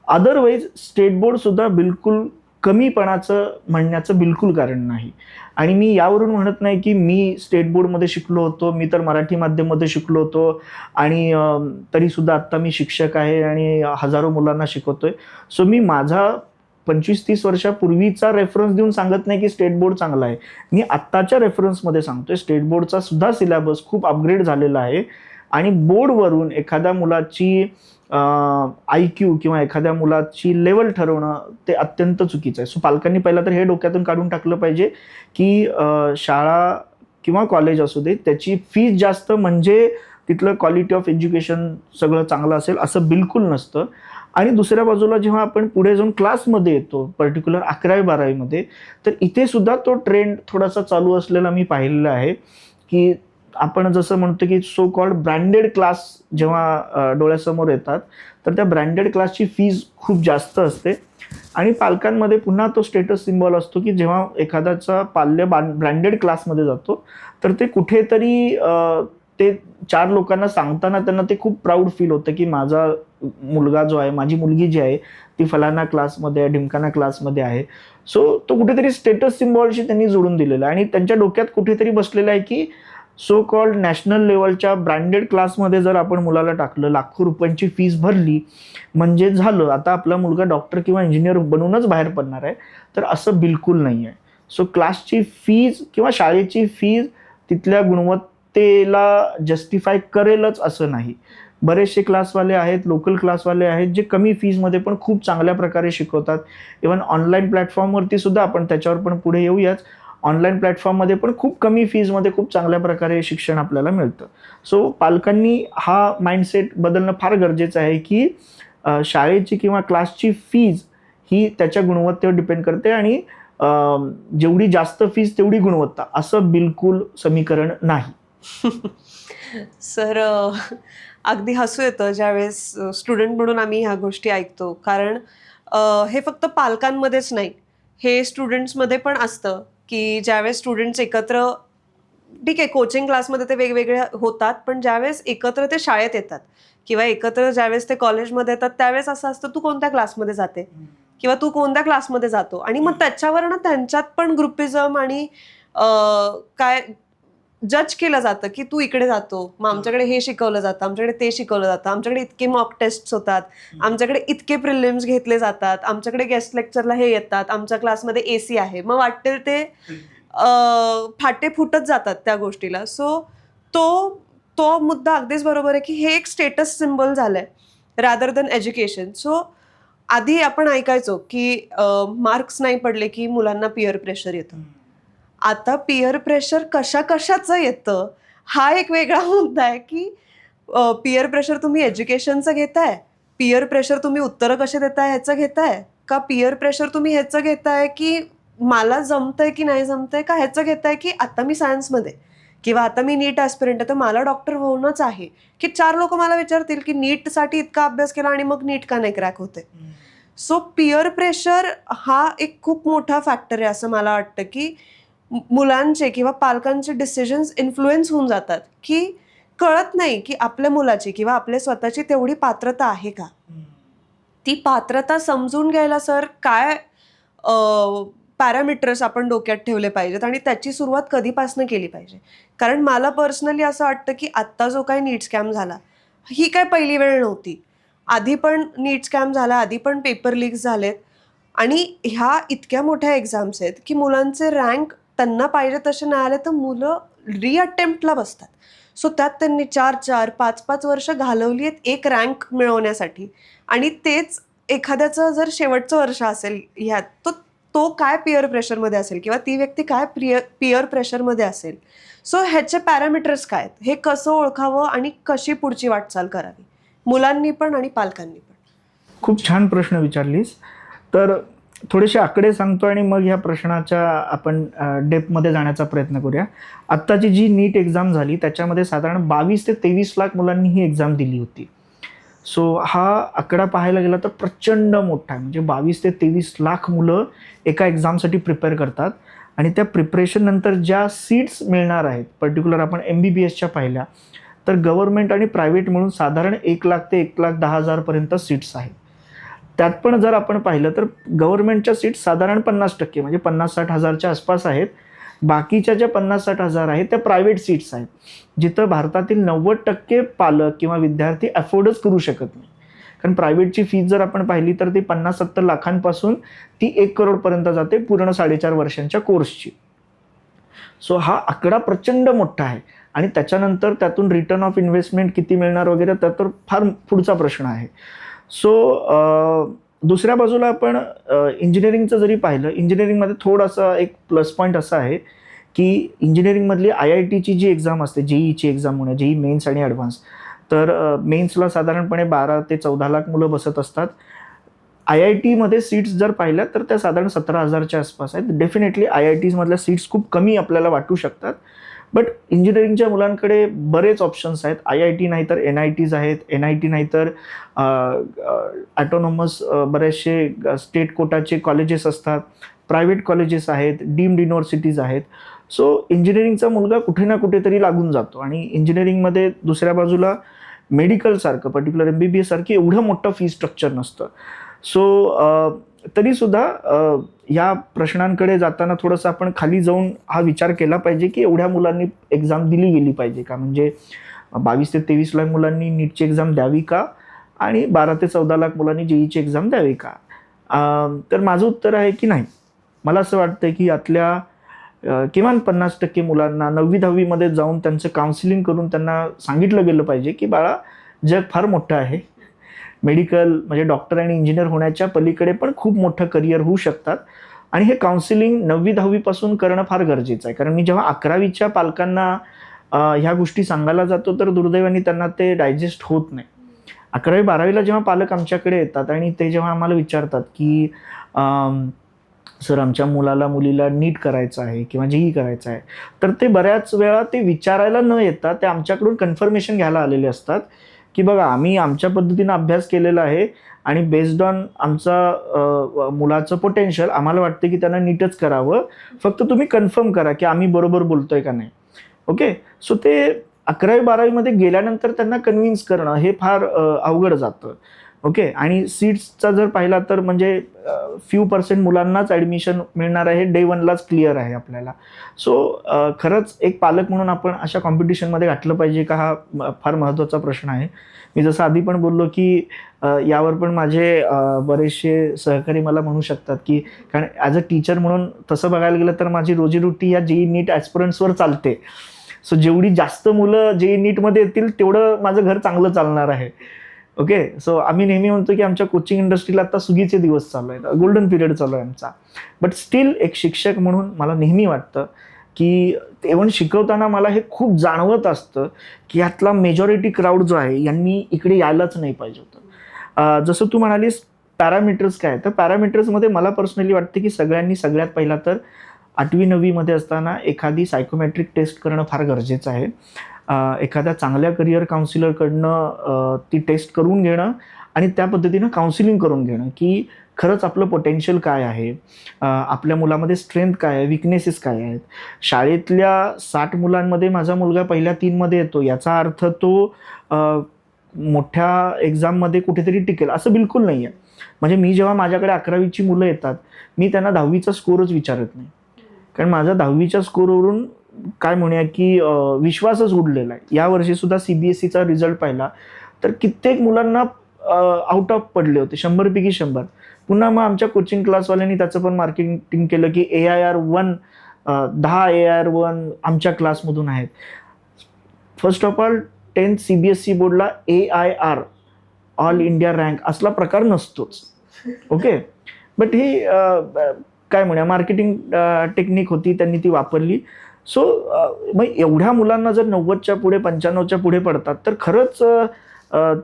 B: अदरवाईज स्टेट बोर्डसुद्धा बिलकुल कमीपणाचं म्हणण्याचं बिलकुल कारण नाही. आणि मी यावरून म्हणत नाही की मी स्टेट बोर्डमध्ये शिकलो होतो, मी तर मराठी माध्यममध्ये शिकलो होतो आणि तरीसुद्धा आत्ता मी शिक्षक आहे आणि हजारो मुलांना शिकवतोय. सो मी माझा 25-30 वर्षापूर्वीचा रेफरन्स देऊन सांगत नाही की स्टेट बोर्ड चांगला आहे. मी आत्ताच्या रेफरन्समध्ये सांगतोय स्टेट बोर्डचा सुद्धा सिलेबस खूप अपग्रेड झालेला आहे आणि बोर्डवरून एखाद्या मुलाची IQ किंवा एखाद्या मुलाची लेवल ठरवणं ते अत्यंत चुकीचं आहे. सो पालकांनी पहिला तर हे डोक्यातून काढून टाकलं पाहिजे की शाळा किंवा कॉलेज असू दे त्याची फीज जास्त म्हणजे तिथलं क्वालिटी ऑफ एज्युकेशन सगळं चांगलं असेल असं बिलकुल नसतं. आणि दुसऱ्या बाजूला जेव्हा आपण पुढे जाऊन क्लासमध्ये येतो पर्टिक्युलर 11वी-12वीमध्ये, तर इथे सुद्धा तो ट्रेंड थोडासा चालू असलेला मी पाहिलेला आहे की आपण जसं म्हणतो की सो कॉल्ड ब्रँडेड क्लास जेव्हा डोळ्यासमोर येतात तर त्या ब्रँडेड क्लासची फीज खूप जास्त असते. आणि पालकांमध्ये पुन्हा तो स्टेटस सिम्बॉल असतो की जेव्हा एखाद्याचा पाल्य ब्रँडेड क्लासमध्ये जातो तर ते कुठेतरी ते 4 लोकांना सांगताना त्यांना ते खूप प्राऊड फील होतं की माझा मुलगा जो आहे, माझी मुलगी जी आहे ती फलाना क्लासमध्ये आहे, ढिमकाना क्लासमध्ये आहे. सो तो कुठेतरी स्टेटस सिम्बॉलशी त्यांनी जोडून दिलेला आहे आणि त्यांच्या डोक्यात कुठेतरी बसलेलं आहे की सो कॉल्ड नॅशनल लेवलच्या ब्रँडेड क्लासमध्ये जर आपण मुलाला टाकलं, लाखो रुपयांची फीस भरली, म्हणजे झालं, आता आपला मुलगा डॉक्टर किंवा इंजिनियर बनूनच बाहेर पडणार आहे. तर असं बिलकुल नाही आहे. सो क्लासची फीज किंवा शाळेची फीज तिथल्या गुणवत्तेला जस्टिफाय करेलच असं नाही. बरेचसे क्लासवाले आहेत, लोकल क्लासवाले आहेत, जे कमी फीजमध्ये पण खूप चांगल्या प्रकारे शिकवतात. इव्हन ऑनलाईन प्लॅटफॉर्मवरती सुद्धा आपण त्याच्यावर पण पुढे येऊयाच. ऑनलाईन प्लॅटफॉर्ममध्ये पण खूप कमी फीजमध्ये खूप चांगल्या प्रकारे शिक्षण आपल्याला मिळतं. सो पालकांनी हा माइंडसेट बदलणं फार गरजेचं आहे की शाळेची किंवा क्लासची फीज ही त्याच्या गुणवत्तेवर डिपेंड करते आणि जेवढी जास्त फीज तेवढी गुणवत्ता, असं बिलकुल समीकरण नाही.
A: सर अगदी हसू येतं ज्यावेळेस स्टुडंट म्हणून आम्ही ह्या गोष्टी ऐकतो. कारण हे फक्त पालकांमध्येच नाही, हे स्टुडंट्समध्ये पण असतं की ज्यावेळेस स्टुडंट्स एकत्र, ठीक आहे कोचिंग क्लासमध्ये ते वेगवेगळे होतात, पण ज्यावेळेस एकत्र ते शाळेत येतात किंवा एकत्र ज्यावेळेस ते कॉलेजमध्ये येतात त्यावेळेस असं असतं तू कोणत्या क्लासमध्ये जाते किंवा तू कोणत्या क्लासमध्ये जातो, आणि मग त्याच्यावरनं त्यांच्यात पण ग्रुपिझम आणि काय जज केलं जातं की तू इकडे जातो, मग आमच्याकडे हे शिकवलं जातं, आमच्याकडे ते शिकवलं जातं, आमच्याकडे इतके मॉक टेस्ट होतात, आमच्याकडे इतके प्रिलिम्स घेतले जातात, आमच्याकडे गेस्ट लेक्चरला हे येतात, आमच्या क्लासमध्ये AC आहे. मग वाटेल ते फाटे फुटत जातात त्या गोष्टीला. सो तो तो मुद्दा अगदीच बरोबर आहे की हे एक स्टेटस सिम्बॉल झालंय रादर दॅन एज्युकेशन. सो आधी आपण ऐकायचो की मार्क्स नाही पडले की मुलांना पिअर प्रेशर येतं. आता पिअर प्रेशर कशाचं येतं हा एक वेगळा मुद्दा आहे की पिअर प्रेशर तुम्ही एज्युकेशनचं घेताय, पिअर प्रेशर तुम्ही उत्तरं कसे देताय ह्याचं घेताय, का पिअर प्रेशर तुम्ही ह्याचं घेताय की मला जमतंय की नाही जमतंय, का ह्याचं घेताय की आता मी सायन्समध्ये किंवा आता मी नीट ॲस्पिरंट आहे तर मला डॉक्टर होणंच आहे. की 4 लोक मला विचारतील की नीटसाठी इतका अभ्यास केला आणि मग नीट का नाही क्रॅक होते. सो पिअर प्रेशर हा एक खूप मोठा फॅक्टर आहे असं मला वाटतं की मुलांचे किंवा पालकांचे डिसिजन्स इन्फ्लुएन्स होऊन जातात की कळत नाही की आपल्या मुलाची किंवा आपल्या स्वतःची तेवढी पात्रता आहे का. ती पात्रता समजून घ्यायला सर काय पॅरामीटर्स आपण डोक्यात ठेवले पाहिजेत आणि त्याची सुरुवात कधीपासून केली पाहिजे. कारण मला पर्सनली असं वाटतं की आत्ता जो काही नीट स्कॅम झाला ही काय पहिली वेळ नव्हती. आधी पण नीट स्कॅम झाला, आधी पण पेपर लीक्स झालेत आणि ह्या इतक्या मोठ्या एक्झाम्स आहेत की मुलांचे रँक त्यांना पाहिजे तसे नाही आले तर मुलं रिअटेम्प्टला बसतात. सो त्यात त्यांनी 4-4, 5-5 वर्ष घालवली आहेत एक रँक मिळवण्यासाठी, आणि तेच एखाद्याचं जर शेवटचं वर्ष असेल ह्यात तो काय पिअर प्रेशरमध्ये असेल किंवा ती व्यक्ती काय पिअर प्रेशरमध्ये असेल. सो ह्याचे पॅरामीटर्स काय आहेत, हे कसं ओळखावं आणि कशी पुढची वाटचाल करावी मुलांनी पण आणि पालकांनी पण.
B: खूप छान प्रश्न विचारलीस. तर थोडेसे आकडे सांगतो आणि मग ह्या प्रश्नाच्या आपण डेप्थमध्ये जाण्याचा प्रयत्न करूया. आत्ताची जी नीट एक्झाम झाली त्याच्यामध्ये साधारण 22 ते 23 लाख मुलांनी ही एक्झाम दिली होती. सो हा आकडा पाहायला गेला तर प्रचंड मोठा आहे. म्हणजे 22 ते 23 लाख मुलं एका एक्झामसाठी प्रिपेअर करतात आणि त्या प्रिपरेशन नंतर ज्या सीट्स मिळणार आहेत, पर्टिक्युलर आपण MBBSच्या पाहिल्या तर गव्हर्नमेंट आणि प्रायव्हेट मिळून साधारण 1 लाख ते 1,10,000 पर्यंत सीट्स आहेत. त्यात पण जर आपण पाहिलं तर गव्हर्नमेंटच्या सीट्स साधारण 50% म्हणजे 50-60 हजारच्या आसपास आहेत. बाकीच्या ज्या 50-60 हजार आहेत त्या प्रायव्हेट सीट्स आहेत, जिथं भारतातील 90% पालक किंवा विद्यार्थी अफोर्डच करू शकत नाही. कारण प्रायव्हेटची फीज जर आपण पाहिली तर ती 50-70 लाखांपासून ती 1 करोडपर्यंत जाते पूर्ण 4.5 वर्षांच्या कोर्सची. सो हा आकडा प्रचंड मोठा आहे आणि त्याच्यानंतर त्यातून रिटर्न ऑफ इन्व्हेस्टमेंट किती मिळणार वगैरे त्या तर फार पुढचा प्रश्न आहे. सो दुसऱ्या बाजूला आपण इंजिनिअरिंगचं जरी पाहिलं, इंजिनिअरिंगमध्ये थोडासा एक प्लस पॉईंट असा आहे की इंजिनिअरिंगमधली IITची जी एक्झाम असते, JEEची एक्झाम म्हणूया, JEE मेन्स आणि ॲडव्हान्स, तर मेन्सला साधारणपणे 12 ते 14 लाख मुलं बसत असतात. IITमध्ये सीट्स जर पाहिल्या तर त्या साधारण 17,000च्या आसपास आहेत. डेफिनेटली IITमधल्या सीट्स खूप कमी आपल्याला वाटू शकतात, बट इंजिनिअरिंगच्या मुलांकडे बरेच ऑप्शन्स आहेत. IIT नाही तर NITs आहेत, NIT नाही तर ॲटोनॉमस बरेचसे स्टेट कोटाचे कॉलेजेस असतात, प्रायव्हेट कॉलेजेस आहेत, डीम्ड युनिव्हर्सिटीज आहेत. सो इंजिनिअरिंगचा मुलगा कुठे ना कुठेतरी लागून जातो आणि इंजिनिअरिंगमध्ये दुसऱ्या बाजूला मेडिकलसारखं पर्टिक्युलर MBBS सारखं एवढं मोठं फी स्ट्रक्चर नसतं. सो तरीसुद्धा या प्रश्नांकडे जाताना थोडंसं आपण खाली जाऊन हा विचार केला पाहिजे की एवढ्या मुलांनी एक्झाम दिली गेली पाहिजे का, म्हणजे 22 ते 23 लाख मुलांनी नीटची एक्झाम द्यावी का आणि 12 ते 14 लाख मुलांनी JEEची एक्झाम द्यावी का. तर माझं उत्तर आहे की नाही. मला असं वाटतं की यातल्या किमान 50% मुलांना 9वी-10वीमध्ये जाऊन त्यांचं काउन्सिलिंग करून त्यांना सांगितलं गेलं पाहिजे की बाळा, जग फार मोठं आहे. मेडिकल म्हणजे डॉक्टर आणि इंजिनियर होण्याच्या पलीकडे पण खूप मोठं करिअर होऊ शकतात आणि हे काउन्सिलिंग 9वी-10वीपासून करणं फार गरजेचं आहे. कारण मी जेव्हा 11वीच्या पालकांना ह्या गोष्टी सांगायला जातो तर दुर्दैवाने त्यांना ते डायजेस्ट होत नाही. 11वी-12वीला जेव्हा पालक आमच्याकडे येतात आणि ते जेव्हा आम्हाला विचारतात की सर, आमच्या मुलीला नीट करायचं आहे किंवा JEE करायचं आहे, तर ते बऱ्याच वेळा ते विचारायला न येता ते आमच्याकडून कन्फर्मेशन घ्यायला आलेले असतात की बघा, आम्ही आमच्या पद्धतीनं अभ्यास केलेला आहे आणि बेस्ड ऑन आमचा मुलाचं पोटेन्शियल आम्हाला वाटतं की त्यांना नीटच करावं, फक्त तुम्ही कन्फर्म करा की आम्ही बरोबर बोलतोय का नाही. ओके. सो ते 11वी-12वीमध्ये गेल्यानंतर त्यांना कन्व्हिन्स करणं हे फार अवघड जातं. ओके. आणि सीट्सचा जर पाहिला तर म्हणजे फ्यू % मुलांनाच ॲडमिशन मिळणार आहे, डे 1लाच क्लिअर आहे आपल्याला. सो खरंच एक पालक म्हणून आपण अशा कॉम्पिटिशनमध्ये घातलं पाहिजे का, हा फार महत्त्वाचा प्रश्न आहे. मी जसं आधी पण बोललो की यावर पण माझे बरेचसे सहकारी मला म्हणू शकतात की, कारण ॲज अ टीचर म्हणून तसं बघायला गेलं तर माझी रोजीरोटी या JEE नीट ॲस्पिरंट्सवर चालते. सो जेवढी जास्त मुलं JEE नीटमध्ये येतील तेवढं माझं घर चांगलं चालणार आहे. ओके. सो आम्ही नेहमी म्हणतो की आमच्या कोचिंग इंडस्ट्रीला आता सुगीचे दिवस चालू आहेत, गोल्डन पिरियड चालू आहे आमचा. बट स्टील एक शिक्षक म्हणून मला नेहमी वाटतं की इव्हन शिकवताना मला हे खूप जाणवत असतं की यातला मेजॉरिटी क्राऊड जो आहे यांनी इकडे यायलाच नाही पाहिजे होतं. जसं तू म्हणालीस पॅरामीटर्स काय, तर पॅरामीटर्समध्ये मला पर्सनली वाटतं की सगळ्यांनी सगळ्यात पहिला तर 8वी-9वीमध्ये असताना एखादी सायकोमेट्रिक टेस्ट करणं फार गरजेचं आहे. एखाद्या चांगल्या करिअर काउन्सिलरकडनं ती टेस्ट करून घेणं आणि त्या पद्धतीनं काउन्सिलिंग करून घेणं की खरंच आपलं पोटेन्शियल काय आहे, आपल्या मुलामध्ये स्ट्रेंथ काय आहे, विकनेसेस काय आहेत. शाळेतल्या 60 मुलांमध्ये माझा मुलगा पहिल्या 3मध्ये येतो याचा अर्थ तो मोठ्या एक्झाममध्ये कुठेतरी टिकेल असं बिलकुल नाही आहे. म्हणजे मी जेव्हा माझ्याकडे 11वीची मुलं येतात, मी त्यांना 10वीचा स्कोरच विचारत नाही, कारण माझा 10वीच्या स्कोरवरून काय म्हणूया की विश्वासच उडलेला आहे. यावर्षी सुद्धा CBSEचा रिझल्ट पाहिला तर कित्येक मुलांना आउट ऑफ पडले होते, 100 पैकी 100. पुन्हा मग आमच्या कोचिंग क्लासवाल्यांनी त्याचं पण मार्केटिंग केलं की AIR1 10 AIR1 आमच्या क्लासमधून आहेत. First of all 10th CBSE बोर्डला AIR all India rank असला प्रकार नसतोच. ओके. बट ही काय म्हणूया मार्केटिंग टेक्निक होती, त्यांनी ती वापरली. सो मग एवढ्या मुलांना जर 90च्या पुढे 95च्या पुढे पडतात तर खरंच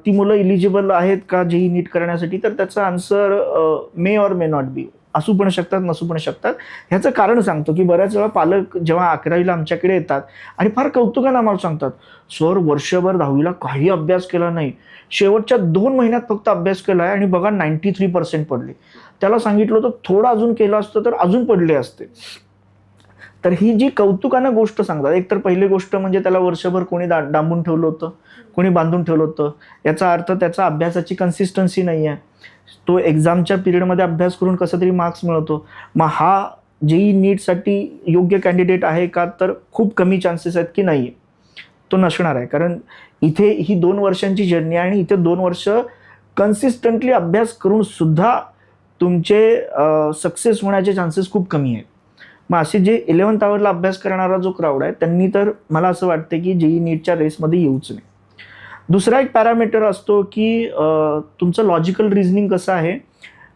B: ती मुलं इलिजिबल आहेत का JEE नीट करण्यासाठी, तर त्याचा answer may or may not be, असू पण शकतात नसू पण शकतात. ह्याचं कारण सांगतो की बऱ्याच वेळा पालक जेव्हा 11वीला आमच्याकडे येतात आणि फार कौतुकानं आम्हाला सांगतात, सर वर्षभर 10वीला काही अभ्यास केला नाही, शेवटच्या 2 महिन्यात फक्त अभ्यास केला आहे आणि बघा 93% पडले. त्याला सांगितलं होतं थोडं अजून केलं असतं तर अजून पडले असते. तर ही जी कौतुकानं गोष्ट सांगतात, एक तर पहिली गोष्ट म्हणजे त्याला वर्षभर कोणी डांबून ठेवलं होतं, कोणी बांधून ठेवलं होतं, याचा अर्थ त्याचा अभ्यासाची कन्सिस्टन्सी नाही आहे. तो एक्झामच्या पिरियडमध्ये अभ्यास करून कसं तरी मार्क्स मिळवतो. मग हा JEE नीटसाठी योग्य कॅन्डिडेट आहे का, तर खूप कमी चान्सेस आहेत की नाही, तो नसणार आहे. कारण इथे ही 2 वर्षांची जर्नी आहे आणि इथे 2 वर्ष कन्सिस्टंटली अभ्यास करून सुद्धा तुमचे सक्सेस होण्याचे चान्सेस खूप कमी आहेत. मग असे जे 11th आवरला अभ्यास करणारा जो क्राऊड आहे त्यांनी तर मला असं वाटतं की JEE नीटच्या रेसमध्ये येऊच नाही. दुसरा एक पॅरामीटर असतो की तुमचं लॉजिकल रिझनिंग कसं आहे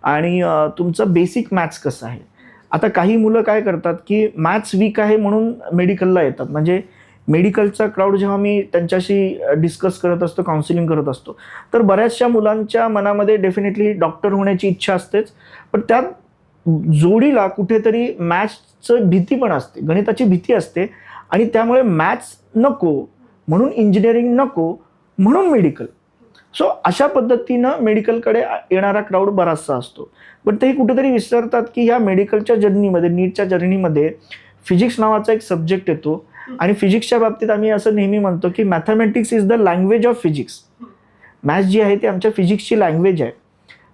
B: आणि तुमचं बेसिक मॅथ्स कसं आहे. आता काही मुलं काय करतात की मॅथ्स वीक आहे म्हणून मेडिकलला येतात. म्हणजे मेडिकलचा क्राऊड जेव्हा मी त्यांच्याशी डिस्कस करत असतो, काउन्सिलिंग करत असतो, तर बऱ्याचशा मुलांच्या मनामध्ये डेफिनेटली डॉक्टर होण्याची इच्छा असतेच, पण त्यात जोडीला कुठेतरी मॅथ्सचं भीती पण असते, गणिताची भीती असते आणि त्यामुळे मॅथ्स नको म्हणून इंजिनिअरिंग नको म्हणून मेडिकल. सो अशा पद्धतीनं मेडिकलकडे येणारा क्राऊड बराचसा असतो. पण ते कुठेतरी विसरतात की ह्या मेडिकलच्या जर्नीमध्ये, नीटच्या जर्नीमध्ये फिजिक्स नावाचा एक सब्जेक्ट येतो आणि फिजिक्सच्या बाबतीत आम्ही असं नेहमी म्हणतो की mathematics is the language of physics. Maths जी आहे ती आमच्या फिजिक्सची लँग्वेज आहे.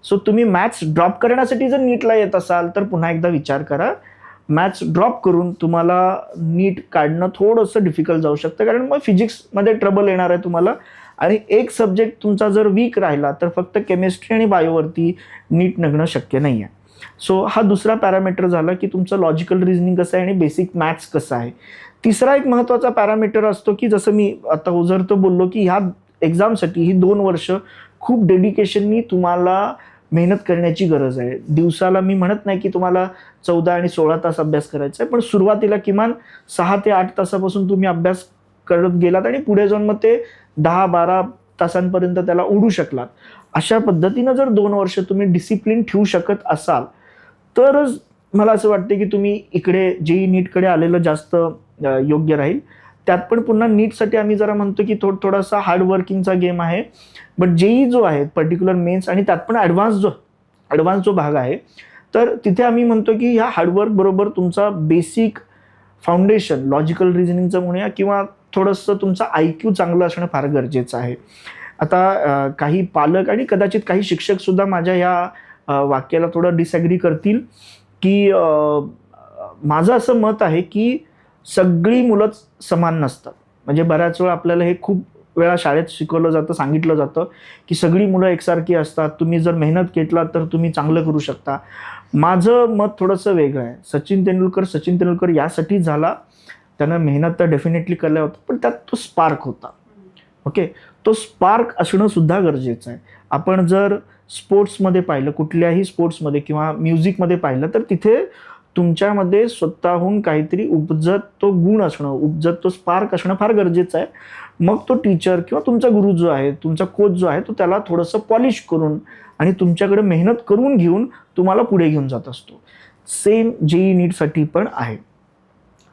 B: सो तुम्ही मॅथ्स ड्रॉप करण्यासाठी जर नीटला येत असाल तर पुन्हा एकदा विचार करा. मॅथ्स ड्रॉप करून तुम्हाला नीट काढणं थोडंसं डिफिकल्ट जाऊ शकतं, कारण मग फिजिक्समध्ये ट्रबल येणार आहे तुम्हाला. आणि एक सब्जेक्ट तुमचा जर वीक राहिला तर फक्त केमिस्ट्री आणि बायोवरती नीट निघणं शक्य नाही आहे. सो हा दुसरा पॅरामीटर झाला की तुमचं लॉजिकल रिझनिंग कसं आहे आणि बेसिक मॅथ्स कसं आहे. तिसरा एक महत्त्वाचा पॅरामीटर असतो की जसं मी आता उजरतो बोललो की ह्या एक्झामसाठी ही 2 वर्ष खूप डेडिकेशननी तुम्हाला मेहनत करण्याची गरज आहे. दिवसाला मी म्हणत नाही की तुम्हाला 14 आणि 16 तास अभ्यास करायचा आहे, पण सुरुवातीला किमान 6 ते 8 तासापासून तुम्ही अभ्यास करत गेलात आणि पुढे जाऊन मग ते 10-12 तासांपर्यंत त्याला उडू शकलात. अशा पद्धतीनं जर 2 वर्ष तुम्ही डिसिप्लिन ठेवू शकत असाल तरच मला असं वाटते की तुम्ही इकडे जेई नीटकडे आलेलं जास्त योग्य राहील. त्यात पण पुन्हा नीटसाठी आम्ही जरा म्हणतो की थोडासा हार्डवर्किंगचा गेम आहे. बट जेई जो आहे पर्टिक्युलर मेन्स आणि त्यात पण ॲडव्हान्स जो भाग आहे, तर तिथे आम्ही म्हणतो की ह्या हार्डवर्क बरोबर तुमचा बेसिक फाउंडेशन लॉजिकल रिझनिंगचं म्हणूया किंवा थोडंसं तुमचा IQ चांगलं असणं फार गरजेचं आहे. आता काही पालक आणि कदाचित काही शिक्षकसुद्धा माझ्या ह्या वाक्याला थोडं डिसॲग्री करतील की माझं असं मत आहे की सगळी मुलंच समान नसतात. म्हणजे बऱ्याच वेळा आपल्याला हे खूप वेळा शाळेत शिकवलं जातं, सांगितलं जातं की सगळी मुलं एकसारखी असतात, तुम्ही जर मेहनत घेतलात तर तुम्ही चांगलं करू शकता. माझं मत थोडंसं वेगळं आहे. सचिन तेंडुलकर यासाठी झाला, त्यानं मेहनत तर डेफिनेटली केलं होतं, पण त्यात तो स्पार्क होता. ओके, तो स्पार्क असणं सुद्धा गरजेचं आहे. आपण जर स्पोर्ट्समध्ये पाहिलं, कुठल्याही स्पोर्ट्समध्ये किंवा म्युझिकमध्ये पाहिलं, तर तिथे तुमच्यामध्ये स्वतःहून काहीतरी उपजत तो गुण असणं, उपजत तो स्पार्क असणं फार गरजेचं आहे. मग तो टीचर किंवा तुमचा गुरु जो आहे, तुमचा कोच जो आहे, तो त्याला थोडंसं पॉलिश करून आणि तुमच्याकडे मेहनत करून घेऊन तुम्हाला पुढे घेऊन जात असतो. सेम जेई नीटसाठी पण आहे.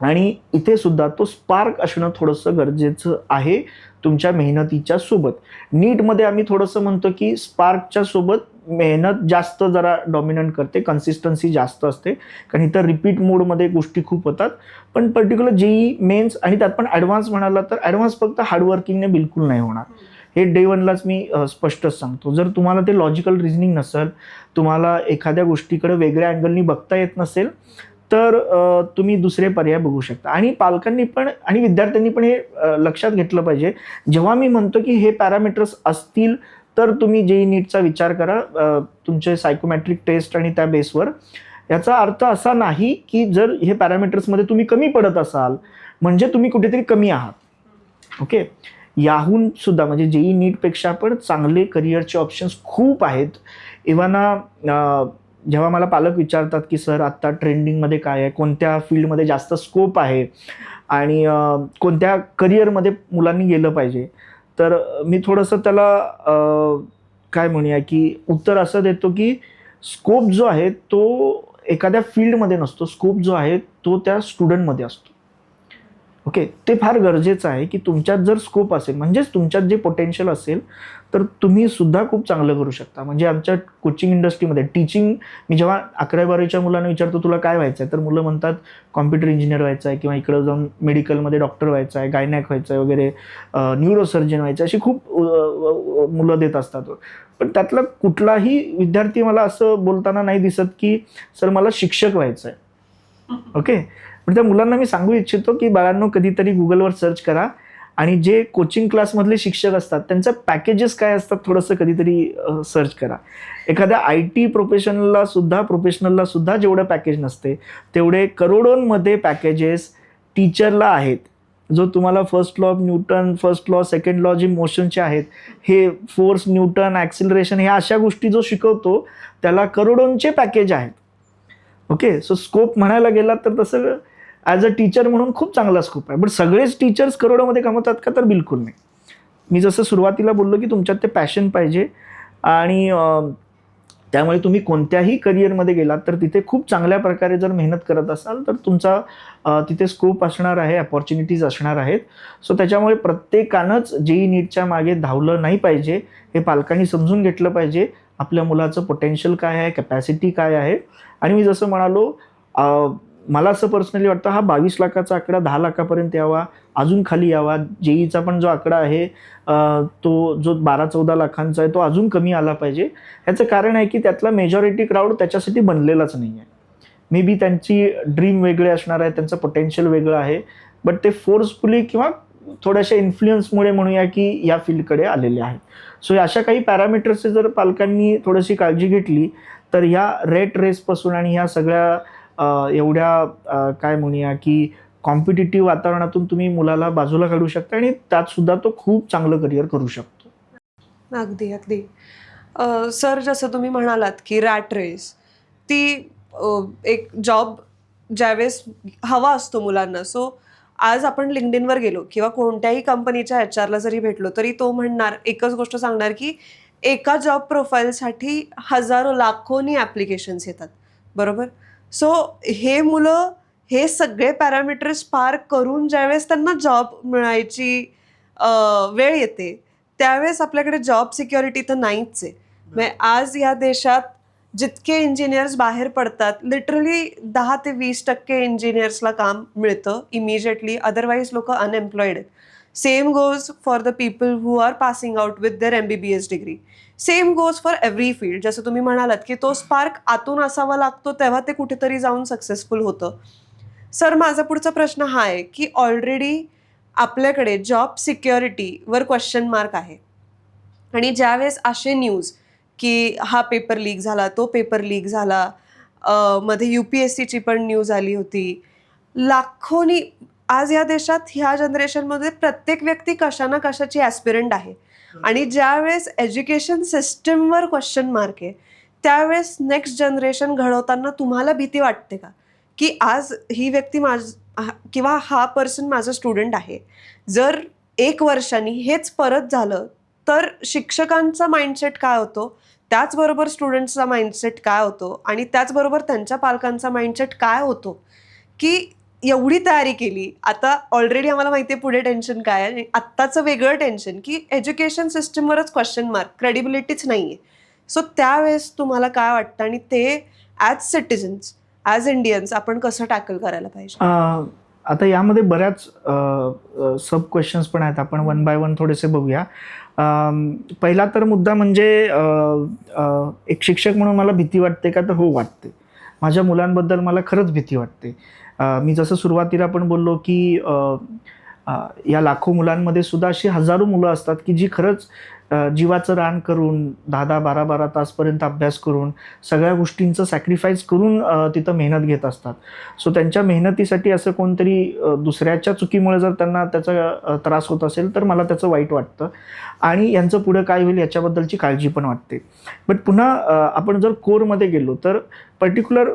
B: आणि इथे सुद्धा तो स्पार्क असणं थोडंसं गरजेचं आहे तुमच्या मेहनतीच्या सोबत. नीटमध्ये आम्ही थोडंसं म्हणतो की स्पार्कच्या सोबत मेहनत जास्त जरा डॉमिनंट करते, कन्सिस्टन्सी जास्त असते, कारण इथं रिपीट मोडमध्ये गोष्टी खूप होतात. पण पर्टिक्युलर जेई मेन्स आणि त्यात पण ॲडव्हान्स म्हणाला तर ॲडव्हान्स फक्त हार्डवर्किंगने बिलकुल नाही होणार. हे डे 1लाच मी स्पष्टच सांगतो. जर तुम्हाला ते लॉजिकल रिझनिंग नसेल, तुम्हाला एखाद्या गोष्टीकडे वेगळ्या अँगलनी बघता येत नसेल, तर तुम्ही दुसरे पर्याय बघू शकता. आणि पालकांनी पण आणि विद्यार्थ्यांनी पण हे लक्षात घेतलं पाहिजे. जेव्हा मी म्हणतो की हे पॅरामीटर्स असतील तर तुम्ही जेई नीटचा विचार करा, तुमचे सायकोमॅट्रिक टेस्ट आणि त्या बेसवर. याचा अर्थ असा नाही की जर हे पॅरामीटर्समध्ये तुम्ही कमी पडत असाल म्हणजे तुम्ही कुठेतरी कमी आहात. ओके, याहून सुद्धा म्हणजे जेई नीटपेक्षा पण चांगले करिअरचे ऑप्शन्स खूप आहेत. इव्हन जेव्हा मला पालक विचारतात की सर आत्ता ट्रेंडिंगमध्ये काय आहे, कोणत्या फील्डमध्ये जास्त स्कोप आहे आणि कोणत्या करिअरमध्ये मुलांनी गेलं पाहिजे, तर मी थोडंसं त्याला काय म्हणूया की उत्तर असं देतो की स्कोप जो आहे तो एखाद्या फील्डमध्ये नसतो, स्कोप जो आहे तो त्या स्टुडंटमध्ये असतो. ओके, ते फार गरजेचं आहे की तुमच्यात जर स्कोप असेल म्हणजेच तुमच्यात जे पोटेन्शियल असेल तर तुम्ही सुद्धा खूप चांगलं करू शकता. म्हणजे आमच्या कोचिंग इंडस्ट्रीमध्ये टीचिंग, मी जेव्हा 11वी-12वीच्या मुलांना विचारतो तुला काय व्हायचं आहे, तर मुलं म्हणतात कॉम्प्युटर इंजिनियर व्हायचं आहे किंवा इकडं जाऊन मेडिकलमध्ये डॉक्टर व्हायचं आहे, गायनॅक व्हायचं आहे वगैरे, न्यूरोसर्जन व्हायचं, अशी खूप मुलं देत असतात. पण त्यातला कुठलाही विद्यार्थी मला असं बोलताना नाही दिसत की सर मला शिक्षक व्हायचं आहे. ओके, पण त्या मुलांना मी सांगू इच्छितो की बाळांनो कधीतरी गुगलवर सर्च करा आणि जे कोचिंग क्लासमधले शिक्षक असतात त्यांचं पॅकेजेस काय असतात थोडंसं कधीतरी सर्च करा. एखाद्या IT प्रोफेशनलला सुद्धा जेवढं पॅकेज नसते तेवढे करोडोंमध्ये पॅकेजेस टीचरला आहेत. जो तुम्हाला first law of Newton, first law, second law जे मोशनचे आहेत, हे फोर्स, न्यूटन, ॲक्सिलरेशन, ह्या अशा गोष्टी जो शिकवतो त्याला करोडोंचे पॅकेज आहेत. ओके, सो स्कोप म्हणायला गेला तर तसं ॲज अ टीचर म्हणून खूप चांगला स्कोप आहे. बट सगळेच टीचर्स करोडोमध्ये कमवतात का, तर बिलकुल नाही. मी जसं सुरुवातीला बोललो की तुमच्यात ते पॅशन पाहिजे आणि त्यामुळे तुम्ही कोणत्याही करिअरमध्ये गेलात तर तिथे खूप चांगल्या प्रकारे जर मेहनत करत असाल तर तुमचा तिथे स्कोप असणार आहे, अपॉर्च्युनिटीज असणार आहेत. सो त्याच्यामुळे प्रत्येकानंच जेई नीटच्या मागे धावलं नाही पाहिजे. हे पालकांनी समजून घेतलं पाहिजे आपल्या मुलाचं पोटेन्शियल काय आहे, कॅपॅसिटी काय आहे. आणि मी जसं म्हणालो मला असं पर्सनली वाटतं हा 22 लाखाचा आकडा 10 लाखापर्यंत यावा, अजून खाली यावा. जेईचा पण जो आकडा आहे तो जो 12-14 लाखांचा आहे तो अजून कमी आला पाहिजे. ह्याचं कारण आहे की त्यातला मेजॉरिटी क्राऊड त्याच्यासाठी बनलेलाच नाही आहे. मे बी त्यांची ड्रीम वेगळे असणार आहे, त्यांचं पोटेन्शियल वेगळं आहे, बट ते फोर्सफुली किंवा थोड्याशा इन्फ्लुएन्समुळे म्हणूया की या फील्डकडे आलेले आहेत. सो अशा काही पॅरामीटर्सची जर पालकांनी थोडीशी काळजी घेतली तर ह्या रेट रेसपासून आणि ह्या सगळ्या एवढ्या काय म्हणूया की कॉम्पिटिटिव्ह वातावरणातून तुम्ही मुलाला बाजूला काढू शकता आणि त्यात सुद्धा तो खूप चांगलं करिअर करू शकतो.
A: अगदी अगदी. सर, जसं तुम्ही म्हणालात की रॅट रेस ती एक जॉब ज्यावेळेस हवा असतो मुलांना. सो आज आपण लिंक्डइनवर गेलो किंवा कोणत्याही कंपनीच्या HR ला जरी भेटलो तरी तो म्हणणार, एकच गोष्ट सांगणार की एका जॉब प्रोफाईलसाठी हजारो लाखोनी ॲप्लिकेशन्स येतात, बरोबर? सो हे मुलं हे सगळे पॅरामीटर्स पार करून ज्यावेळेस त्यांना जॉब मिळायची वेळ येते त्यावेळेस आपल्याकडे जॉब सिक्युरिटी तर नाहीच आहे. म्हणजे आज या देशात जितके इंजिनियर्स बाहेर पडतात, लिटरली 10 ते 20% इंजिनियर्सला काम मिळतं इमिजिएटली, अदरवाईज लोक अनएम्प्लॉईड आहेत. Same goes for the people who are passing out with their MBBS degree. Same goes for every field. जसं तुम्ही म्हणालात की तो स्पार्क आतून असावा लागतो तेव्हा ते कुठेतरी जाऊन सक्सेसफुल होतं. सर, माझा पुढचा प्रश्न हा आहे की ऑलरेडी आपल्याकडे जॉब सिक्युरिटीवर क्वेश्चन मार्क आहे आणि ज्यावेळेस असे न्यूज की हा पेपर लीक झाला, तो पेपर लीक झाला, मध्ये UPSCची पण न्यूज आली होती, लाखोनी आज या देशात ह्या जनरेशनमध्ये प्रत्येक व्यक्ती कशा ना कशाची ॲस्पिरंट आहे आणि ज्यावेळेस एज्युकेशन सिस्टमवर क्वेश्चन मार्क आहे त्यावेळेस नेक्स्ट जनरेशन घडवताना तुम्हाला भीती वाटते का की आज ही व्यक्ती किंवा हा पर्सन माझं स्टुडंट आहे, जर 1 वर्षांनी हेच परत झालं तर शिक्षकांचा माइंडसेट काय होतो, त्याचबरोबर स्टुडंट्सचा माइंडसेट काय होतो आणि त्याचबरोबर त्यांच्या पालकांचा माइंडसेट काय होतो की एवढी तयारी केली, आता ऑलरेडी आम्हाला माहिती आहे पुढे टेन्शन काय आहे आणि आत्ताचं वेगळं टेन्शन की एज्युकेशन सिस्टमवरच क्वेश्चन मार्क, क्रेडिबिलिटीच नाही आहे. सो त्यावेळेस तुम्हाला काय वाटतं आणि ते ॲज सिटिझन्स, ॲज इंडियन्स आपण कसं टॅकल करायला पाहिजे?
B: आता यामध्ये बऱ्याच सब क्वेश्चन्स पण आहेत, आपण वन बाय वन थोडेसे बघूया. पहिला तर मुद्दा म्हणजे एक शिक्षक म्हणून मला भीती वाटते का, तर हो वाटते. माझ्या मुलांबद्दल मला खरंच भीती वाटते. मी जसं सुरुवातीला पण बोललो की या लाखो मुलांमध्ये सुद्धा अशी हजारो मुलं असतात की जी खरंच जीवाचं रान करून 10-10, 12-12 तासपर्यंत अभ्यास करून सगळ्या गोष्टींचं सॅक्रिफाईस करून तिथं मेहनत घेत असतात. सो त्यांच्या मेहनतीसाठी असं कोणतरी दुसऱ्याच्या चुकीमुळे जर त्यांना त्याचा त्रास होत असेल तर मला त्याचं वाईट वाटतं आणि यांचं पुढं काय होईल याच्याबद्दलची काळजी पण वाटते. बट पुन्हा आपण जर कोरमध्ये गेलो तर पर्टिक्युलर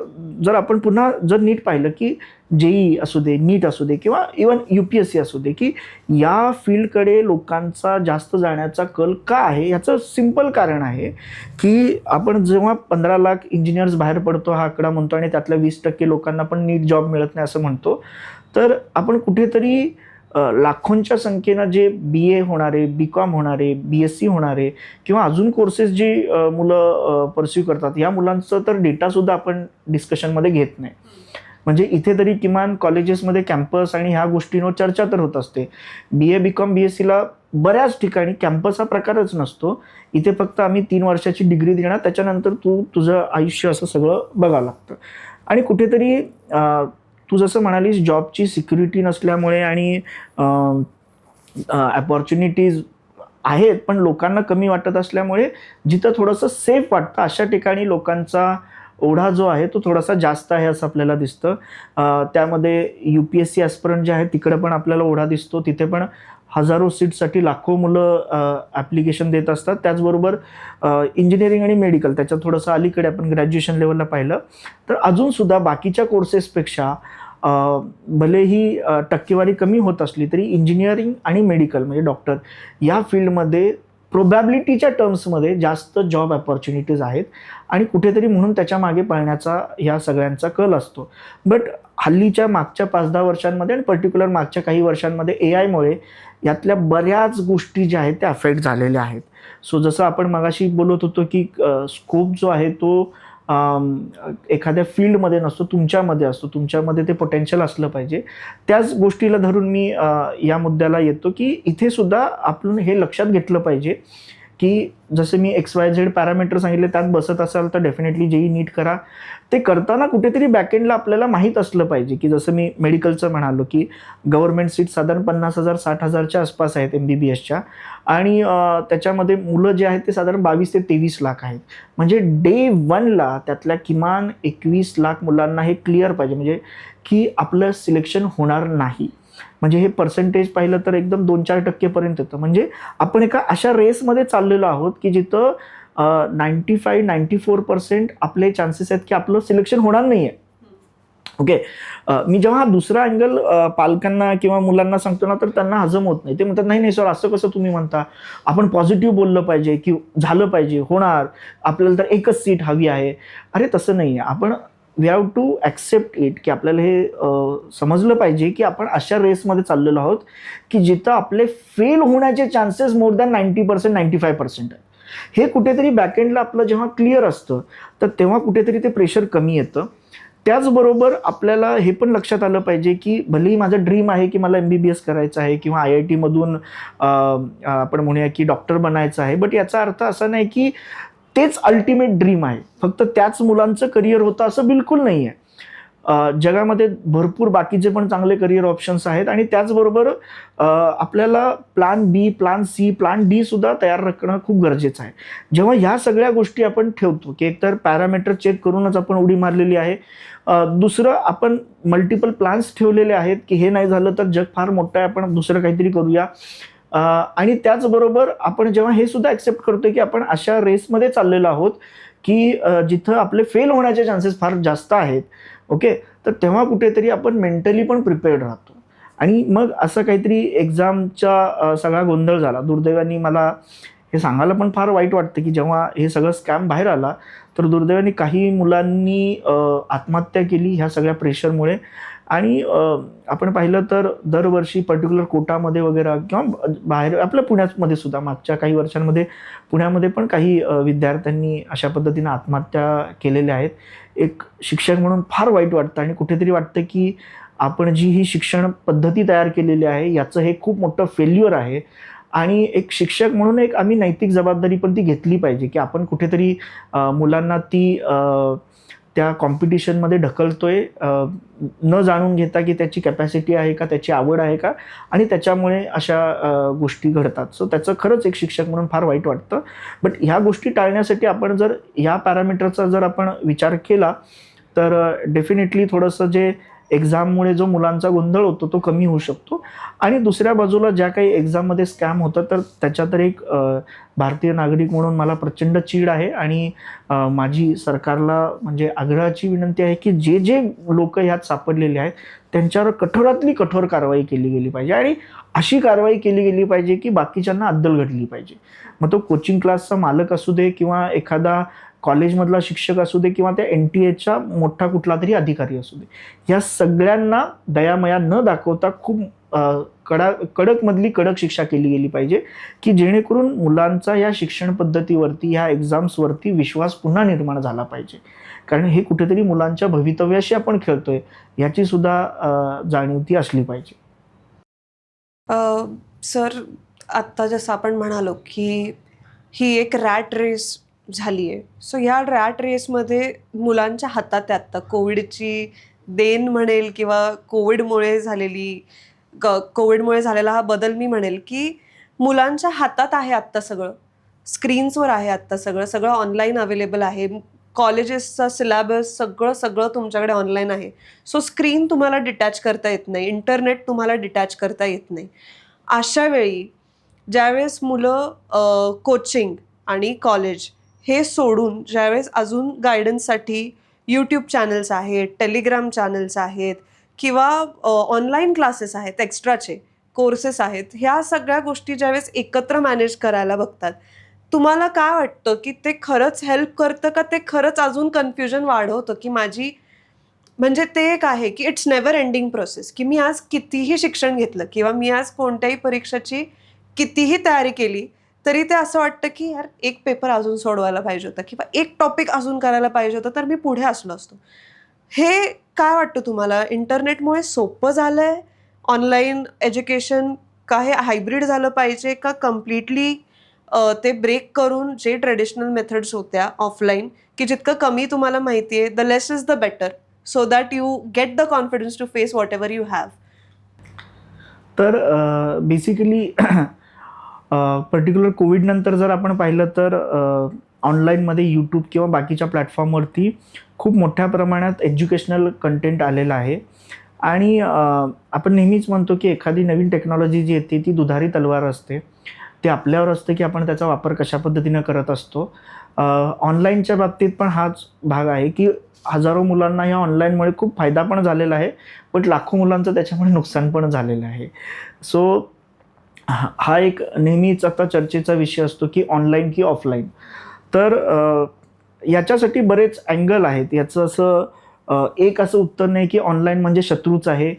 B: जर आपण पुन्हा जर नीट पाहिलं की JEE असू दे, नीट असू दे किंवा इवन UPSC असू दे, की या फील्डकडे लोकांचा जास्त जाण्याचा कल का आहे, याचं सिम्पल कारण आहे की आपण जेव्हा 15 लाख इंजिनियर्स बाहेर पडतो हा आकडा म्हणतो आणि त्यातल्या 20% लोकांना पण नीट जॉब मिळत नाही असं म्हणतो, तर आपण कुठेतरी लाखोंच्या संख्येनं जे BA होणारे, BCom होणारे, BSc होणारे किंवा अजून कोर्सेस जी मुलं परस्यू करतात या मुलांचं तर डेटासुद्धा आपण डिस्कशनमध्ये घेत नाही. म्हणजे इथे तरी किमान कॉलेजेसमध्ये कॅम्पस आणि ह्या गोष्टींवर चर्चा तर होत असते. BA, BCom, BScला बऱ्याच ठिकाणी कॅम्पस हा प्रकारच नसतो. इथे फक्त आम्ही 3 वर्षाची डिग्री देणार, त्याच्यानंतर तुझं आयुष्य असं सगळं बघावं लागतं. आणि कुठेतरी तू जसं म्हणालीस जॉबची सिक्युरिटी नसल्यामुळे आणि अपॉर्च्युनिटीज आहेत पण लोकांना कमी वाटत असल्यामुळे जिथं थोडंसं सेफ वाटतं अशा ठिकाणी लोकांचा ओढा जो आहे तो थोडासा जास्त आहे असं आपल्याला दिसतं. त्यामध्ये UPSC ॲस्पिरंट जे आहे तिकडे पण आपल्याला ओढा दिसतो. तिथे पण हजारो सीट्ससाठी लाखो मुलं ॲप्लिकेशन देत असतात. त्याचबरोबर इंजिनिअरिंग आणि मेडिकल त्याच्यात थोडंसं अलीकडे आपण ग्रॅज्युएशन लेवलला पाहिलं तर अजूनसुद्धा बाकीच्या कोर्सेसपेक्षा भलेही टक्केवारी कमी होत असली तरी इंजिनिअरिंग आणि मेडिकल म्हणजे डॉक्टर या फील्डमध्ये प्रोबॅबिलिटीच्या टर्म्समध्ये जास्त जॉब अपॉर्च्युनिटीज आहेत आणि कुठेतरी म्हणून त्याच्या मागे पळण्याचा ह्या सगळ्यांचा कल असतो. बट हल्लीच्या मागच्या 5-10 वर्षांमध्ये आणि पर्टिक्युलर मागच्या काही वर्षांमध्ये AI यातल्या बऱ्याच गोष्टी ज्या आहेत त्या अफेक्ट झालेल्या आहेत. सो जसं आपण मगाशी बोलत होतो की स्कोप जो आहे तो एखाद्या फील्डमध्ये नसतो, तुमच्यामध्ये असतो, तुमच्यामध्ये ते पोटेन्शियल असलं पाहिजे. त्याच गोष्टीला धरून मी या मुद्द्याला येतो की इथे सुद्धा आपण हे लक्षात घेतलं पाहिजे की जसं मी XYZ पॅरामीटर सांगितले त्यात बसत असाल तर डेफिनेटली JEE नीट करा. ते करताना कुठेतरी बॅकएंडला आपल्याला माहीत असलं पाहिजे की जसं मी मेडिकलचं म्हणालो की गव्हर्नमेंट सीट साधारण 50,000 60,000च्या आसपास आहेत MBBSच्या, आणि त्याच्यामध्ये मुलं जे आहेत ते साधारण 22 ते 23 लाख आहेत. म्हणजे डे 1ला त्यातल्या किमान 21 लाख मुलांना हे क्लिअर पाहिजे, म्हणजे की आपलं सिलेक्शन होणार नाही. म्हणजे हे पर्सेंटेज पाहिलं तर एकदम 2-4% येतं. म्हणजे आपण एका अशा रेसमध्ये चाललेलो आहोत की जिथं 95-94% आपले चान्सेस आहेत की आपलं सिलेक्शन होणार नाही आहे. ओके. मी जेव्हा हा दुसरा अँगल पालकांना किंवा मुलांना सांगतो ना तर त्यांना हजम होत नाही. ते म्हणतात नाही नाही सर असं कसं तुम्ही म्हणता, आपण पॉझिटिव्ह बोललं पाहिजे की झालं पाहिजे, होणार, आपल्याला तर एकच सीट हवी आहे. अरे तसं नाही आहे. आपण we have to accept it की आपल्याला हे समजलं पाहिजे की आपण अशा रेसमध्ये चाललेलो आहोत की जिथं आपले फेल होण्याचे चान्सेस मोर दॅन 90% 95% आहेत. हे कुठेतरी बॅकएंडला आपलं जेव्हा क्लिअर असतं तर तेव्हा कुठेतरी ते प्रेशर कमी येतं. त्याचबरोबर आपल्याला हे पण लक्षात आलं पाहिजे की भलेही माझं ड्रीम आहे की मला MBBS करायचं आहे किंवा IIT मधून आपण म्हणूया की डॉक्टर बनायचं आहे, बट याचा अर्थ असा नाही की तेच अल्टिमेट ड्रीम आहे, फक्त त्याच मुलांचं करिअर होतं असं बिलकुल नाही आहे. जगामध्ये भरपूर बाकीचे पण चांगले करिअर ऑप्शन्स आहेत आणि त्याचबरोबर आपल्याला plan B, plan C, plan D सुद्धा तयार राखणं खूप गरजेचं आहे. जेव्हा ह्या सगळ्या गोष्टी आपण ठेवतो की एकतर पॅरामीटर चेक करूनच आपण उडी मारलेली आहे, दुसरं आपण मल्टिपल प्लॅन्स ठेवलेले आहेत की हे नाही झालं तर जग फार मोठं आहे, आपण दुसरं काहीतरी करूया. आणि त्याचबरोबर आपण जेव्हा हे सुद्धा ॲक्सेप्ट करतो की आपण अशा रेसमध्ये चाललेलो आहोत की जिथं आपले फेल होण्याचे चान्सेस फार जास्त आहेत. ओके. तर तेव्हा कुठेतरी आपण मेंटली पण प्रिपेअर्ड राहतो. आणि मग असं काहीतरी एक्झामचा सगळा गोंधळ झाला. दुर्दैवाने मला हे सांगायला पण फार वाईट वाटतं की जेव्हा हे सगळं स्कॅम बाहेर आला तर दुर्दैवाने काही मुलांनी आत्महत्या केली ह्या सगळ्या प्रेशरमुळे. आणि आपण पाहिलं तर दरवर्षी पर्टिक्युलर कोटामध्ये वगैरे किंवा बाहेर आपल्या पुण्यामध्ये सुद्धा मागच्या काही वर्षांमध्ये पुण्यामध्ये पण काही विद्यार्थ्यांनी अशा पद्धतीनं आत्महत्या केलेल्या आहेत. एक शिक्षक म्हणून फार वाईट वाटतं आणि कुठेतरी वाटतं की आपण जी ही शिक्षण पद्धती तयार केलेली आहे याचं हे खूप मोठं फेल्युअर आहे. आणि एक शिक्षक म्हणून एक आम्ही नैतिक जबाबदारी पण ती घेतली पाहिजे की आपण कुठेतरी मुलांना ती त्या कॉम्पिटिशनमध्ये ढकलतोय न जाणून घेता की त्याची कॅपॅसिटी आहे का, त्याची आवड आहे का, आणि त्याच्यामुळे अशा गोष्टी घडतात. सो त्याचं खरंच एक शिक्षक म्हणून फार वाईट वाटतं. बट ह्या गोष्टी टाळण्यासाठी आपण जर ह्या पॅरामीटरचा जर आपण विचार केला तर डेफिनेटली थोडंसं जे एक्झाममुळे जो मुलांचा गोंधळ होतो तो कमी होऊ शकतो. आणि दुसऱ्या बाजूला ज्या काही एक्झाममध्ये स्कॅम होतं तर त्याच्या तर एक भारतीय नागरिक म्हणून मला प्रचंड चीड आहे. आणि माझी सरकारला म्हणजे आग्रहाची विनंती आहे की जे जे लोक ह्यात सापडलेले आहेत त्यांच्यावर कठोरातली कठोर कारवाई केली गेली पाहिजे. आणि अशी कारवाई केली गेली पाहिजे की बाकीच्यांना अद्दल घडली पाहिजे. मग तो कोचिंग क्लासचा मालक असू दे किंवा एखादा कॉलेजमधला शिक्षक असू दे किंवा त्या NTA मोठा कुठला तरी अधिकारी असू दे, या सगळ्यांना दयामया न दाखवता खूप कडकमधली कडक शिक्षा केली गेली पाहिजे की जेणेकरून मुलांचा या शिक्षण पद्धतीवरती, ह्या एक्झाम्सवरती विश्वास पुन्हा निर्माण झाला पाहिजे. कारण हे कुठेतरी मुलांच्या भवितव्याशी आपण खेळतोय याची सुद्धा जाणीव ती असली पाहिजे.
A: सर, आत्ता जसं आपण म्हणालो की ही एक रॅट रेस झाली आहे. सो ह्या रॅट रेसमध्ये मुलांच्या हातात आहे आत्ता कोविडची देण म्हणेल किंवा कोविडमुळे झालेला हा बदल मी म्हणेल की मुलांच्या हातात आहे आत्ता सगळं, स्क्रीन्सवर आहे आत्ता सगळं ऑनलाईन अवेलेबल आहे. कॉलेजेसचा सिलेबस सगळं तुमच्याकडे ऑनलाईन आहे. सो स्क्रीन तुम्हाला डिटॅच करता येत नाही, इंटरनेट तुम्हाला डिटॅच करता येत नाही. अशा वेळी ज्यावेळेस मुलं कोचिंग आणि कॉलेज हे सोडून ज्यावेळेस अजून गायडन्ससाठी यूट्यूब चॅनल्स आहेत, टेलिग्राम चॅनल्स आहेत किंवा ऑनलाईन क्लासेस आहेत, एक्स्ट्राचे कोर्सेस आहेत, ह्या सगळ्या गोष्टी ज्यावेळेस एकत्र मॅनेज करायला बघतात, तुम्हाला काय वाटतं की ते खरंच हेल्प करतं का ते खरंच अजून कन्फ्युजन वाढवतं? की माझी म्हणजे ते एक आहे की इट्स नेव्हर एंडिंग प्रोसेस की मी आज कितीही शिक्षण घेतलं किंवा मी आज कोणत्याही परीक्षेची कितीही तयारी केली तरी ते असं वाटतं की यार एक पेपर अजून सोडवायला पाहिजे होता किंवा एक टॉपिक अजून करायला पाहिजे होतं तर मी पुढे असलो असतो. हे काय वाटतं तुम्हाला, इंटरनेटमुळे सोपं झालंय ऑनलाईन एज्युकेशन, का हे हायब्रिड झालं पाहिजे, का कम्प्लिटली ते ब्रेक करून जे ट्रेडिशनल मेथड्स होत्या ऑफलाईन, की जितकं कमी तुम्हाला माहिती आहे the less is the better, so that you get the confidence to face whatever you have?
B: तर बेसिकली पर्टिक्युलर कोविडनंतर जर आपण पाहिलं तर ऑनलाईनमध्ये यूट्यूब किंवा बाकीच्या प्लॅटफॉर्मवरती खूप मोठ्या प्रमाणात एज्युकेशनल कंटेंट आलेलं आहे. आणि आपण नेहमीच म्हणतो की एखादी नवीन टेक्नॉलॉजी जी येते ती दुधारी तलवार असते. ते आपल्यावर असतं की आपण त्याचा वापर कशा पद्धतीनं करत असतो. ऑनलाईनच्या बाबतीत पण हाच भाग आहे की हजारो मुलांना या ऑनलाईनमुळे खूप फायदा पण झालेला आहे, बट लाखो मुलांचं त्याच्यामुळे नुकसान पण झालेलं आहे. सो हा एक नेहमीच आता चर्चेचा विषय असतो की ऑनलाईन की ऑफलाईन. तर याच्यासाठी बरेच अँगल आहेत. याचं असं एक असं उत्तर नाही की ऑनलाईन म्हणजे शत्रूच आहे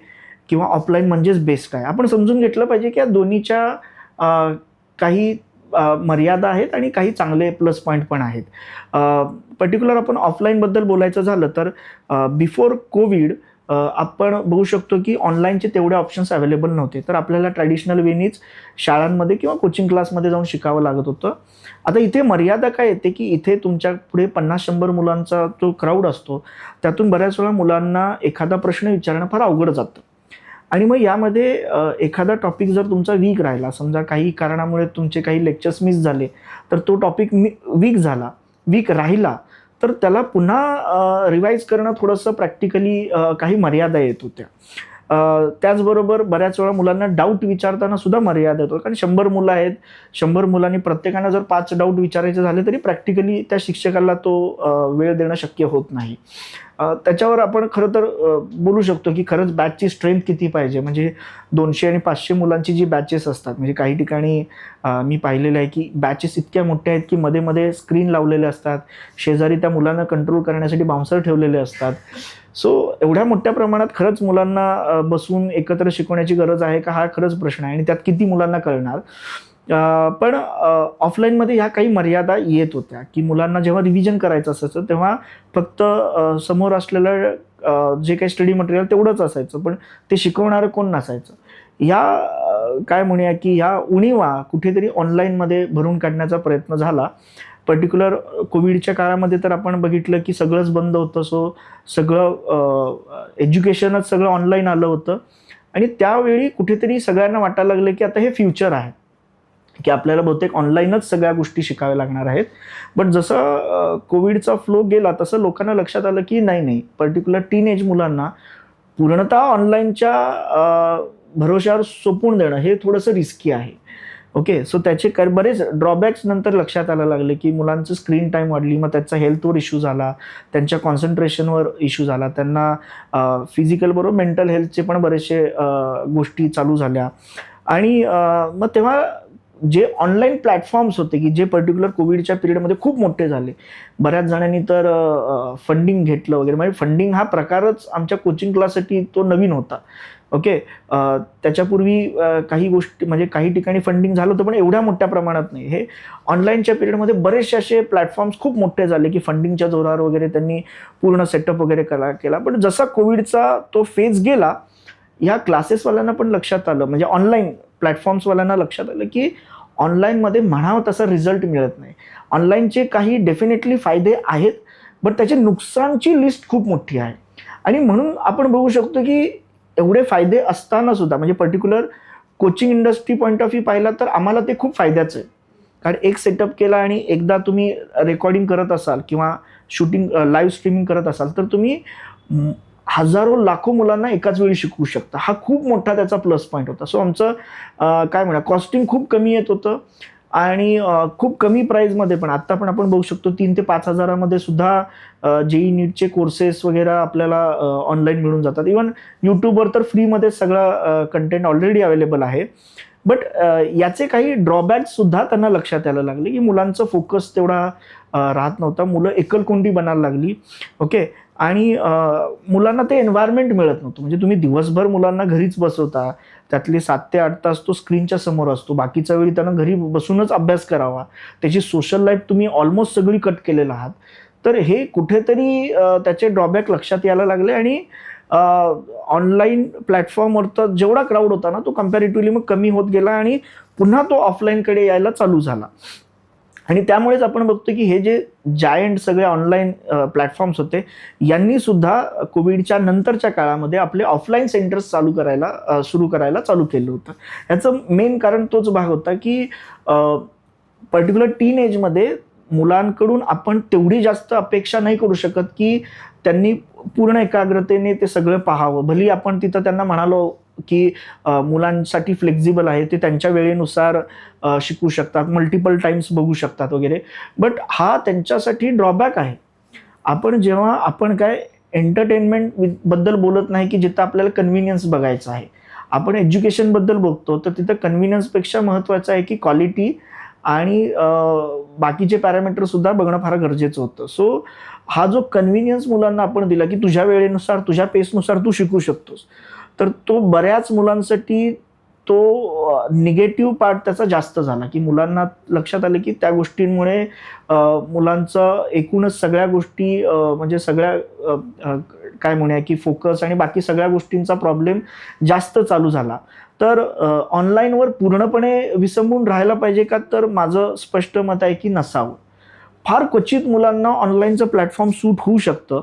B: किंवा ऑफलाईन म्हणजेच बेस्ट आहे. आपण समजून घेतलं पाहिजे की या दोन्हीच्या काही मर्यादा आहेत आणि काही चांगले प्लस पॉईंट पण आहेत. पर्टिक्युलर आपण ऑफलाईनबद्दल बोलायचं झालं तर बिफोर कोविड आपण बघू शकतो की ऑनलाईनचे तेवढे ऑप्शन्स अवेलेबल नव्हते. तर आपल्याला ट्रॅडिशनल वेनीच शाळांमध्ये किंवा कोचिंग क्लासमध्ये जाऊन शिकावं लागत होतं. आता इथे मर्यादा काय येते की इथे तुमच्या पुढे 50-100 मुलांचा जो क्राऊड असतो, त्यातून बऱ्याच वेळा मुलांना एखादा प्रश्न विचारणं फार अवघड जातं. आणि मग यामध्ये एखादा टॉपिक जर तुमचा वीक राहिला, समजा काही कारणामुळे तुमचे काही लेक्चर्स मिस झाले, तर तो टॉपिक वीक राहिला, तर त्याला पुन्हा रिवाईज करणं थोडंसं प्रॅक्टिकली काही मर्यादा येत होत्या. त्याचबरोबर बऱ्याच वेळा मुलांना डाऊट विचारताना सुद्धा मर्यादा येतो. कारण 100 मुलं आहेत, 100 मुलांनी प्रत्येकानं जर 5 डाऊट विचारायचे झाले तरी प्रॅक्टिकली त्या शिक्षकाला तो वेळ देणं शक्य होत नाही. त्याच्यावर आपण खरं तर बोलू शकतो की खरंच बॅचची स्ट्रेंथ किती पाहिजे. म्हणजे 200 आणि 500 मुलांची जी बॅचेस असतात, म्हणजे काही ठिकाणी मी पाहिलेलं आहे की बॅचेस इतक्या मोठ्या आहेत की मध्ये मध्ये स्क्रीन लावलेले असतात, शेजारी त्या मुलांना कंट्रोल करण्यासाठी बाउन्सर ठेवलेले असतात. सो एवढ्या मोठ्या प्रमाणात खरंच मुलांना बसून एकत्र शिकवण्याची गरज आहे का, हा खरंच प्रश्न आहे. आणि त्यात किती मुलांना कळणार. पण ऑफलाईनमध्ये ह्या काही मर्यादा येत होत्या की मुलांना जेव्हा रिव्हिजन करायचं असायचं तेव्हा फक्त समोर असलेलं जे काही स्टडी मटेरियल तेवढंच असायचं, पण ते शिकवणारं कोण नसायचं. काय म्हणूया की ह्या उणिवा कुठेतरी ऑनलाईनमध्ये भरून काढण्याचा प्रयत्न झाला. पर्टिक्युलर कोविडच्या काळामध्ये तर आपण बघितलं की सगळंच बंद होतं. सो सगळं एज्युकेशनच सगळं ऑनलाईन आलं होतं. आणि त्यावेळी कुठेतरी सगळ्यांना वाटायला लागलं की आता हे फ्युचर आहे, की आपल्याला बहुतेक ऑनलाईनच सगळ्या गोष्टी शिकाव्या लागणार आहेत. बट जसं कोविडचा फ्लो गेला तसं लोकांना लक्षात आलं की नाही, पर्टिक्युलर टीनएज मुलांना पूर्णतः ऑनलाईनच्या भरोश्यावर सोपून देणं हे थोडंसं रिस्की आहे. ओके, सो त्याचे बरेच ड्रॉबॅक्स नंतर लक्षात यायला लागले की मुलांचं स्क्रीन टाईम वाढली, मग त्याचा हेल्थवर इश्यू झाला, त्यांच्या कॉन्सन्ट्रेशनवर इश्यू झाला, त्यांना फिजिकल बरोबर मेंटल हेल्थचे पण बरेचसे गोष्टी चालू झाल्या. आणि मग तेव्हा जे ऑनलाईन प्लॅटफॉर्म्स होते की जे पर्टिक्युलर कोविडच्या पिरियडमध्ये खूप मोठे झाले, बऱ्याच जणांनी तर फंडिंग घेतलं वगैरे. म्हणजे फंडिंग हा प्रकारच आमच्या कोचिंग क्लाससाठी तो नवीन होता. ओके, त्याच्यापूर्वी काही गोष्टी म्हणजे काही ठिकाणी फंडिंग झालं होतं, पण एवढ्या मोठ्या प्रमाणात नाही. हे ऑनलाईनच्या पिरियडमध्ये बरेचसे असे प्लॅटफॉर्म्स खूप मोठे झाले की फंडिंगच्या जोरावर वगैरे त्यांनी पूर्ण सेटअप वगैरे केला. पण जसा कोविडचा तो फेज गेला, या क्लासेसवाल्यांना पण लक्षात आलं, म्हणजे ऑनलाईन प्लॅटफॉर्म्सवाल्यांना लक्षात आलं की ऑनलाईनमध्ये म्हणावं तसा रिझल्ट मिळत नाही. ऑनलाईनचे काही डेफिनेटली फायदे आहेत, बट त्याचे नुकसानची लिस्ट खूप मोठी आहे. आणि म्हणून आपण बघू शकतो की एवढे फायदे असताना सुद्धा, म्हणजे particular coaching industry point of view पाहिला तर आम्हाला ते खूप फायद्याचं आहे. कारण एक सेटअप केला आणि एकदा तुम्ही रेकॉर्डिंग करत असाल किंवा शूटिंग लाईव्ह स्ट्रीमिंग करत असाल तर तुम्ही हजारो लाखो मुलांना एकाच वेळी शिकवू शकता. हा खूप मोठा त्याचा प्लस पॉईंट होता. सो आमचं काय म्हणा कॉस्टिंग खूप कमी येत होतं आणि खूप कमी प्राईजमध्ये पण. आत्ता पण आपण बघू शकतो 3 ते 5 हजारामध्ये सुद्धा जेई नीटचे कोर्सेस वगैरे आपल्याला ऑनलाईन मिळून जातात. इवन यूट्यूबवर तर फ्रीमध्ये सगळं कंटेंट ऑलरेडी अवेलेबल आहे. बट याचे काही ड्रॉबॅक्स सुद्धा त्यांना लक्षात यायला लागले की मुलांचं फोकस तेवढा राहत नव्हता, मुलं एकलकोंडी बनायला लागली. ओके, आणि मुलांना ते एन्व्हायरमेंट मिळत नव्हतं. म्हणजे तुम्ही दिवसभर मुलांना घरीच बसवता, त्यातले 7 ते 8 तास तो स्क्रीनच्या समोर असतो, बाकीच्या वेळी त्यांना घरी बसूनच अभ्यास करावा, त्याची सोशल लाईफ तुम्ही ऑलमोस्ट सगळी कट केलेला आहात. तर हे कुठेतरी त्याचे ड्रॉबॅक लक्षात यायला लागले आणि ऑनलाईन प्लॅटफॉर्मवरचा जेवढा क्राऊड होता ना तो कम्पॅरेटिव्हली मग कमी होत गेला आणि पुन्हा तो ऑफलाईनकडे यायला चालू झाला. आणि त्यामुळेच आपण बघतो की हे जे जायंट सगळे ऑनलाईन प्लॅटफॉर्म्स होते, यांनी सुद्धा कोविडच्या नंतरच्या काळामध्ये आपले ऑफलाईन सेंटर्स सुरू करायला चालू केलं होतं. याचं मेन कारण तोच भाग होता की पर्टिक्युलर टीन एजमध्ये मुलांकडून आपण तेवढी जास्त अपेक्षा नाही करू शकत की त्यांनी पूर्ण एकाग्रतेने ते सगळं पाहावं. भली आपण तिथं त्यांना म्हणालो की मुलांसाठी फ्लेक्झिबल आहे, ते त्यांच्या वेळेनुसार शिकू शकतात, मल्टिपल टाइम्स बघू शकतात वगैरे, बट हा त्यांच्यासाठी ड्रॉबॅक आहे. जेव्हा आपण काय एंटरटेनमेंट बद्दल बोलत नाही की जिथं आपल्याला कन्व्हिनियन्स बघायचं आहे, आपण एज्युकेशन बद्दल बघतो, तर तिथं कन्व्हिनियन्सपेक्षा महत्त्वाचं आहे की क्वालिटी आणि बाकीचे पॅरामीटर सुद्धा बघणं फार गरजेचं होतं. सो हा जो कन्व्हिनियन्स मुलांना आपण दिला की तुझ्या वेळेनुसार तुझ्या पेसनुसार तू शिकू शकतोस, तर तो बऱ्याच मुलांसाठी तो निगेटिव्ह पार्ट त्याचा जास्त झाला की मुलांना लक्षात आलं की त्या गोष्टींमुळे मुलांचं एकूणच सगळ्या गोष्टी म्हणजे सगळ्या काय म्हणूया की फोकस आणि बाकी सगळ्या गोष्टींचा प्रॉब्लेम जास्त चालू झाला. तर ऑनलाईनवर पूर्णपणे विसंबून राहायला पाहिजे का? तर माझं स्पष्ट मत आहे की नसावं. फार क्वचित मुलांना ऑनलाईनचं प्लॅटफॉर्म सूट होऊ शकतं.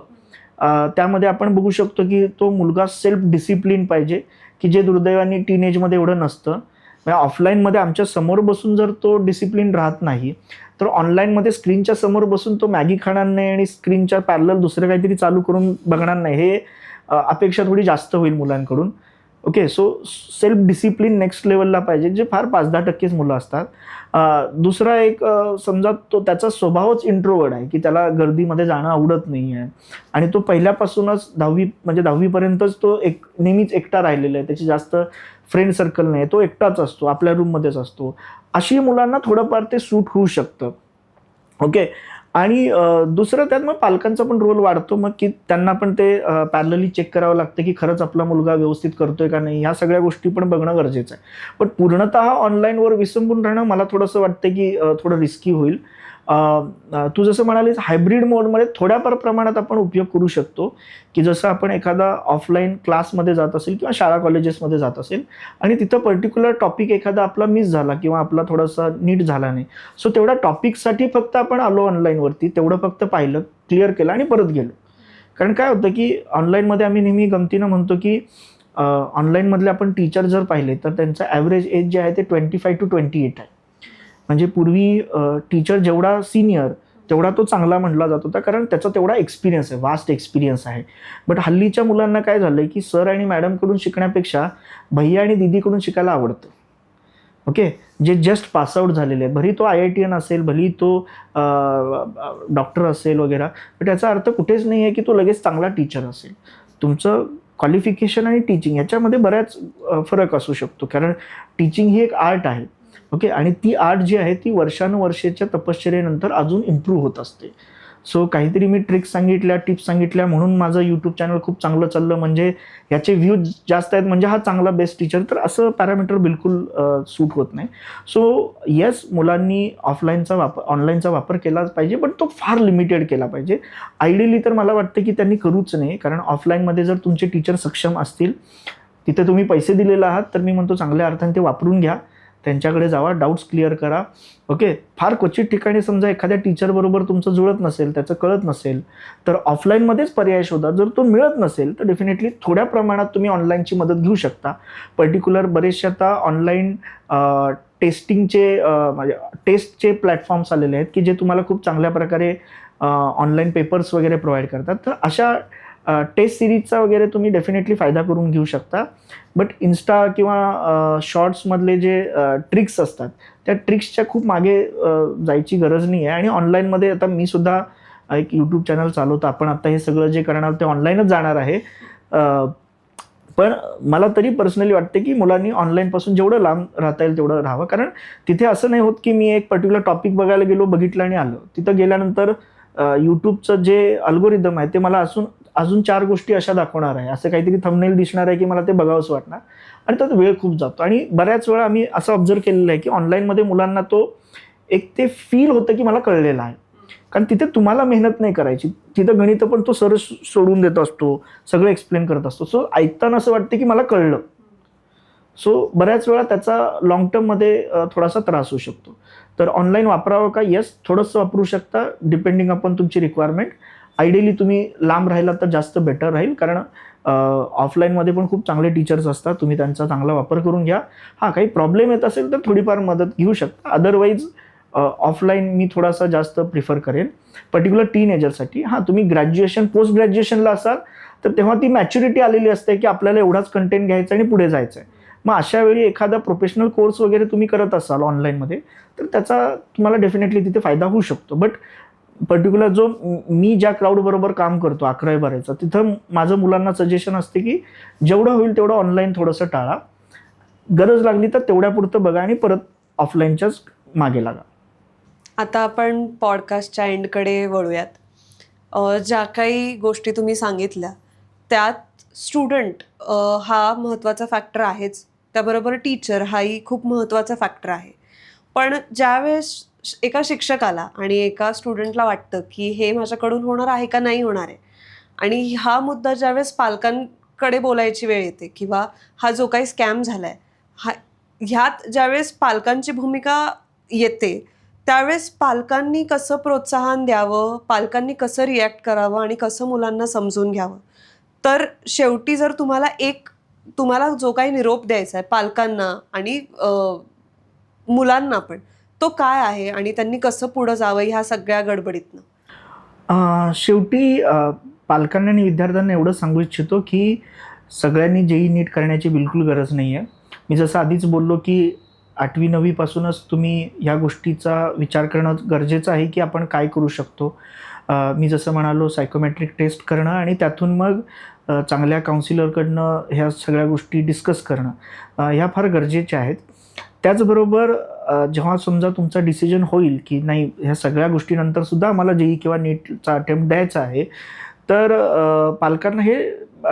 B: त्यामध्ये आपण बघू शकतो की तो मुलगा सेल्फ डिसिप्लिन पाहिजे की जे दुर्दैवाने टीनेजमध्ये एवढं नसतं. म्हणजे ऑफलाईनमध्ये आमच्या समोर बसून जर तो डिसिप्लिन राहत नाही, तर ऑनलाईनमध्ये स्क्रीनच्या समोर बसून तो मॅगी खाणार नाही आणि स्क्रीनच्या पॅरलल दुसरं काहीतरी चालू करून बघणार नाही. हे अपेक्षा थोडी जास्त होईल मुलांकडून. Okay, so self discipline next लेवलला पाहिजे, जे फार 5-10% मुलं असतात. दुसरा एक समजा तो त्याचा स्वभावच इंट्रोवर्ड आहे की त्याला गर्दीमध्ये जाणं आवडत नाही आहे आणि तो पहिल्यापासूनच 10वीपर्यंतच तो नेहमीच एकटा राहिलेला आहे, त्याची जास्त फ्रेंड सर्कल नाही, तो एकटाच असतो, आपल्या रूममध्येच असतो. अशी मुलांना थोडंफार ते सूट होऊ शकतं. ओके, आणि दुसरं त्यात मग पालकांचा पण रोल वाढतो मग की त्यांना पण ते पॅरलली चेक करावं लागतं की खरंच आपला मुलगा व्यवस्थित करतोय का नाही, ह्या सगळ्या गोष्टी पण बघणं गरजेचं आहे. पण पूर्णतः ऑनलाईनवर विसंबून राहणं मला थोडंसं वाटतं की थोडं रिस्की होईल. तू जसं म्हणालीस हायब्रिड मोडमध्ये थोड्याफार प्रमाणात आपण उपयोग करू शकतो की जसं आपण एखादा ऑफलाईन क्लासमध्ये जात असेल किंवा शाळा कॉलेजेसमध्ये जात असेल आणि तिथं पर्टिक्युलर टॉपिक एखादा आपला मिस झाला किंवा आपला थोडासा नीट झाला नाही, सो तेवढ्या टॉपिकसाठी फक्त आपण आलो ऑनलाईनवरती, तेवढं फक्त पाहिलं, क्लिअर केलं आणि परत गेलो. कारण काय होतं की ऑनलाईनमध्ये आम्ही नेहमी गमतीनं म्हणतो की ऑनलाईनमधले आपण टीचर जर पाहिले तर त्यांचं ॲव्हरेज एज जे आहे ते 25 to 28 आहे. म्हणजे पूर्वी टीचर जेवढा सिनियर तेवढा तो चांगला म्हटला जात होता, कारण त्याचा तेवढा एक्सपिरियन्स आहे, वास्ट एक्सपिरियन्स आहे. बट हल्लीच्या मुलांना काय झालंय की सर आणि मॅडमकडून शिकण्यापेक्षा भैया आणि दीदीकडून शिकायला आवडतं. ओके, जे जस्ट पासआउट झालेले आहेत, भली तो IITian असेल, भली तो डॉक्टर असेल वगैरे, बट याचा अर्थ कुठेच नाही आहे की तो लगेच चांगला टीचर असेल. तुमचं क्वालिफिकेशन आणि टीचिंग याच्यामध्ये बऱ्याच फरक असू शकतो, कारण टीचिंग ही एक आर्ट आहे. ओके, आणि ती आर्ट जी आहे ती वर्षानुवर्षाच्या तपश्चर्येनंतर अजून इम्प्रूव्ह होत असते. सो काहीतरी मी ट्रिक्स सांगितल्या, टिप्स सांगितल्या म्हणून माझं यूट्यूब चॅनल खूप चांगलं चाललं, म्हणजे याचे व्ह्यूज जास्त आहेत म्हणजे हा चांगला बेस्ट टीचर, तर असं पॅरामीटर बिलकुल सूट होत नाही. सो येस, मुलांनी ऑनलाईनचा वापर केलाच पाहिजे, पण तो फार लिमिटेड केला पाहिजे. आयडियली तर मला वाटतं की त्यांनी करूच नाही, कारण ऑफलाईनमध्ये जर तुमचे टीचर सक्षम असतील, तिथे तुम्ही पैसे दिलेले आहात, तर मी म्हणतो चांगल्या अर्थाने ते वापरून घ्या, त्यांच्याकडे जावा, डाऊट्स क्लिअर करा. ओके, फार क्वचित ठिकाणी समजा एखाद्या टीचरबरोबर तुमचं जुळत नसेल, त्याचं कळत नसेल, तर ऑफलाईनमध्येच पर्याय शोधा. जर तो मिळत नसेल तर डेफिनेटली थोड्या प्रमाणात तुम्ही ऑनलाईनची मदत घेऊ शकता. पर्टिक्युलर बरेचसे आता ऑनलाईन टेस्टिंगचे म्हणजे टेस्टचे प्लॅटफॉर्म्स आलेले आहेत की जे तुम्हाला खूप चांगल्या प्रकारे ऑनलाईन पेपर्स वगैरे प्रोव्हाइड करतात. तर अशा टेस्ट सिरीजचा वगैरे तुम्ही डेफिनेटली फायदा करून घेऊ शकता. बट इन्स्टा किंवा शॉर्ट्समधले जे ट्रिक्स असतात त्या ट्रिक्सच्या खूप मागे जायची गरज नाही आहे. आणि ऑनलाईनमध्ये आता मी सुद्धा एक यूट्यूब चॅनल चालवतो, आपण आता हे सगळं जे करणार ते ऑनलाईनच जाणार आहे. पण मला तरी पर्सनली वाटते की मुलांनी ऑनलाईनपासून जेवढं लांब राहता येईल तेवढं राहावं, कारण तिथे असं नाही होत की मी एक पर्टिक्युलर टॉपिक बघायला गेलो, बघितलं आणि आलो. तिथं गेल्यानंतर यूट्यूबचं जे अल्गोरिदम आहे ते मला अजून 4 गोष्टी अशा दाखवणार आहे, असं काहीतरी थंबनेल दिसणार आहे की मला ते बघावंच वाटणार आणि त्यात वेळ खूप जातो. आणि बऱ्याच वेळा आम्ही असं ऑब्झर्व केलेलं आहे की ऑनलाईनमध्ये मुलांना तो एक ते फील होतं की मला कळलेलं आहे, कारण तिथे तुम्हाला मेहनत नाही करायची. तिथं गणित पण तो सर सोडून देत असतो, सगळं एक्सप्लेन करत असतो. सो ऐकताना असं वाटतं की मला कळलं. सो बऱ्याच वेळा त्याचा लाँग टर्ममध्ये थोडासा त्रास होऊ शकतो. तर ऑनलाईन वापरावं का? येस, थोडंसं वापरू शकता डिपेंडिंग अपॉन तुमची रिक्वायरमेंट. आयडियली तुम्ही लांब राहिला तर जास्त बेटर राहील, कारण ऑफलाईनमध्ये पण खूप चांगले टीचर्स असतात. तुम्ही त्यांचा चांगला वापर करून घ्या. हां, काही प्रॉब्लेम येत असेल तर थोडीफार मदत घेऊ शकता. अदरवाईज ऑफलाईन मी थोडासा जास्त प्रिफर करेन, पर्टिक्युलर टीनएजरसाठी. हां, तुम्ही ग्रॅज्युएशन, पोस्ट ग्रॅज्युएशनला असाल तर तेव्हा ती मॅच्युरिटी आलेली असते की आपल्याला एवढाच कंटेंट घ्यायचा आणि पुढे जायचं आहे. मग अशा वेळी एखादा प्रोफेशनल कोर्स वगैरे तुम्ही करत असाल ऑनलाईनमध्ये, तर त्याचा तुम्हाला डेफिनेटली तिथे फायदा होऊ शकतो. बट पर्टिक्युलर जो मी ज्या क्राऊडबरोबर काम करतो 11वी-12वीचा, तिथं माझं मुलांना सजेशन असते की जेवढं होईल तेवढं ऑनलाईन थोडंसं टाळा. गरज लागली तर तेवढ्यापुरतं बघा आणि परत ऑफलाईनच्याच मागे लागा.
A: आता आपण पॉडकास्टच्या एंडकडे वळूयात. ज्या काही गोष्टी तुम्ही सांगितल्या त्यात स्टुडंट हा महत्त्वाचा फॅक्टर आहेच, त्याबरोबर टीचर हाही खूप महत्त्वाचा फॅक्टर आहे. पण ज्यावेळेस एका शिक्षकाला आणि एका स्टुडंटला वाटतं की हे माझ्याकडून होणार आहे का नाही होणार आहे, आणि हा मुद्दा ज्यावेळेस पालकांकडे बोलायची वेळ येते किंवा हा जो काही स्कॅम झाला आहे, ह्यात ज्यावेळेस पालकांची भूमिका येते, त्यावेळेस पालकांनी कसं प्रोत्साहन द्यावं, पालकांनी कसं रिॲक्ट करावं आणि कसं मुलांना समजून घ्यावं. तर शेवटी जर तुम्हाला जो काही निरोप द्यायचा आहे पालकांना आणि मुलांना पण, तो काय आहे आणि त्यांनी कसं पुढं जावं ह्या सगळ्या गडबडीतनं?
B: शेवटी पालकांना आणि विद्यार्थ्यांना एवढं सांगू इच्छितो की सगळ्यांनी जेई नीट करण्याची बिलकुल गरज नाही आहे. मी जसं आधीच बोललो की 8वी-9वी पासूनच तुम्ही ह्या गोष्टीचा विचार करणं गरजेचं आहे की आपण काय करू शकतो. मी जसं म्हणालो, सायकोमेट्रिक टेस्ट करणं आणि त्यातून मग चांगल्या काउन्सिलरकडनं ह्या सगळ्या गोष्टी डिस्कस करणं, ह्या फार गरजेच्या आहेत. त्याचबरोबर जेव्हा समजा तुमचा डिसिजन होईल की नाही, ह्या सगळ्या गोष्टीनंतरसुद्धा आम्हाला जेई किंवा नीटचा अटेम्प्ट द्यायचा आहे, तर पालकांना हे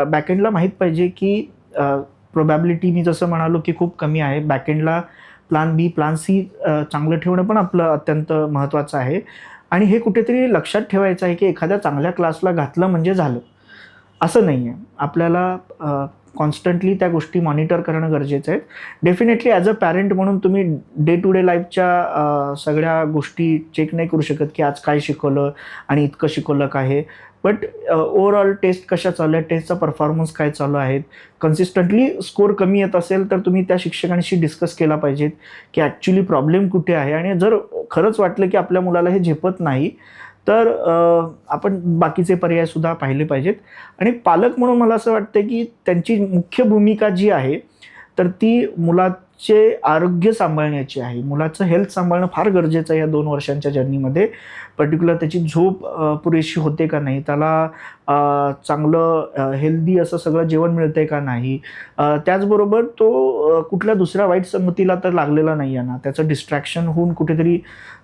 B: बॅकएंडला माहीत पाहिजे की प्रोबॅबिलिटी मी जसं म्हणालो की खूप कमी आहे. बॅकएंडला प्लॅन बी, प्लॅन सी चांगलं ठेवणं पण आपलं अत्यंत महत्त्वाचं आहे. आणि हे कुठेतरी लक्षात ठेवायचं आहे की एखाद्या चांगल्या क्लासला घातलं म्हणजे झालं, असं नाही आहे. आपल्याला कॉन्स्टंटली त्या गोष्टी मॉनिटर करणं गरजेचं आहे. डेफिनेटली ॲज अ पॅरेंट म्हणून तुम्ही डे टू डे लाईफच्या सगळ्या गोष्टी चेक नाही करू शकत की आज काय शिकवलं आणि इतकं शिकवलं का आहे. बट ओव्हरऑल टेस्ट कशा चालू आहेत, टेस्टचा परफॉर्मन्स काय चालू आहेत, कन्सिस्टंटली स्कोर कमी येत असेल तर तुम्ही त्या शिक्षकांशी डिस्कस केला पाहिजेत की ॲक्च्युली प्रॉब्लेम कुठे आहे. आणि जर खरंच वाटलं की आपल्या मुलाला हे झेपत नाही, तर आपण बाकीचे पर्यायसुद्धा पाहिले पाहिजेत. आणि पालक म्हणून मला असं वाटतं की त्यांची मुख्य भूमिका जी आहे, तर ती मुलाचे आरोग्य सांभाळण्याची आहे. मुलाचं हेल्थ सांभाळणं फार गरजेचं आहे या 2 वर्षांच्या जर्नीमध्ये. पर्टिक्युलर त्याची झोप पुरेशी होते का नाही, त्याला चांगलं हेल्दी असं सगळं जेवण मिळतं आहे का नाही, त्याचबरोबर तो कुठल्या दुसऱ्या वाईट संगतीला तर लागलेला नाही आहे ना, त्याचं डिस्ट्रॅक्शन होऊन कुठेतरी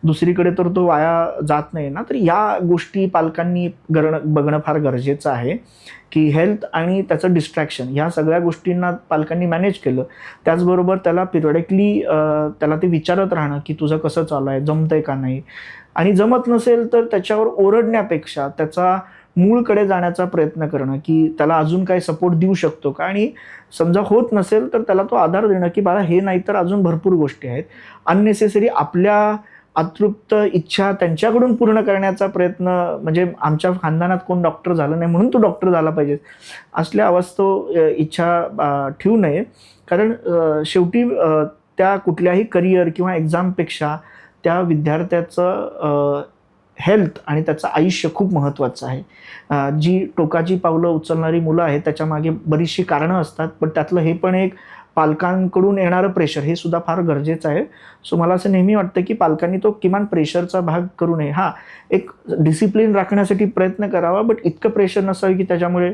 B: दुसरीकडे तर तो वाया जात नाही ना. तर या गोष्टी पालकांनी बघणं फार गरजेचं आहे की हेल्थ आणि त्याचं डिस्ट्रॅक्शन ह्या सगळ्या गोष्टींना पालकांनी मॅनेज केलं. त्याचबरोबर त्याला पिरियडिकली त्याला ते विचारत राहणं की तुझं कसं चालू आहे, जमतंय का नाही. आणि जमत नसेल तर त्याच्यावर ओरडण्यापेक्षा त्याचा मूळकडे जाण्याचा प्रयत्न करणं की त्याला अजून काही सपोर्ट देऊ शकतो का. आणि समजा होत नसेल तर त्याला तो आधार देणं की बाळा हे नाही तर अजून भरपूर गोष्टी आहेत. अननेसेसरी आपल्या अतृप्त इच्छा त्यांच्याकडून पूर्ण करण्याचा प्रयत्न, म्हणजे आमच्या खानदानात कोण डॉक्टर झालं नाही म्हणून तू डॉक्टर झाला पाहिजे, असल्या अवस्थो इच्छा ठेवू नये. कारण शेवटी त्या कुठल्याही करिअर किंवा एक्झामपेक्षा त्या विद्यार्थ्याचं हेल्थ आणि त्याचं आयुष्य खूप महत्त्वाचं आहे. जी टोकाची पावलं उचलणारी मुलं आहेत त्याच्यामागे बरीचशी कारणं असतात, पण त्यातलं हे पण एक पालकांकडून येणारं प्रेशर हे सुद्धा फार गरजेचं आहे. सो मला असं नेहमी वाटतं की पालकांनी तो किमान प्रेशरचा भाग करू नये. हां, एक डिसिप्लिन राखण्यासाठी प्रयत्न करावा, बट इतकं प्रेशर नसावं की त्याच्यामुळे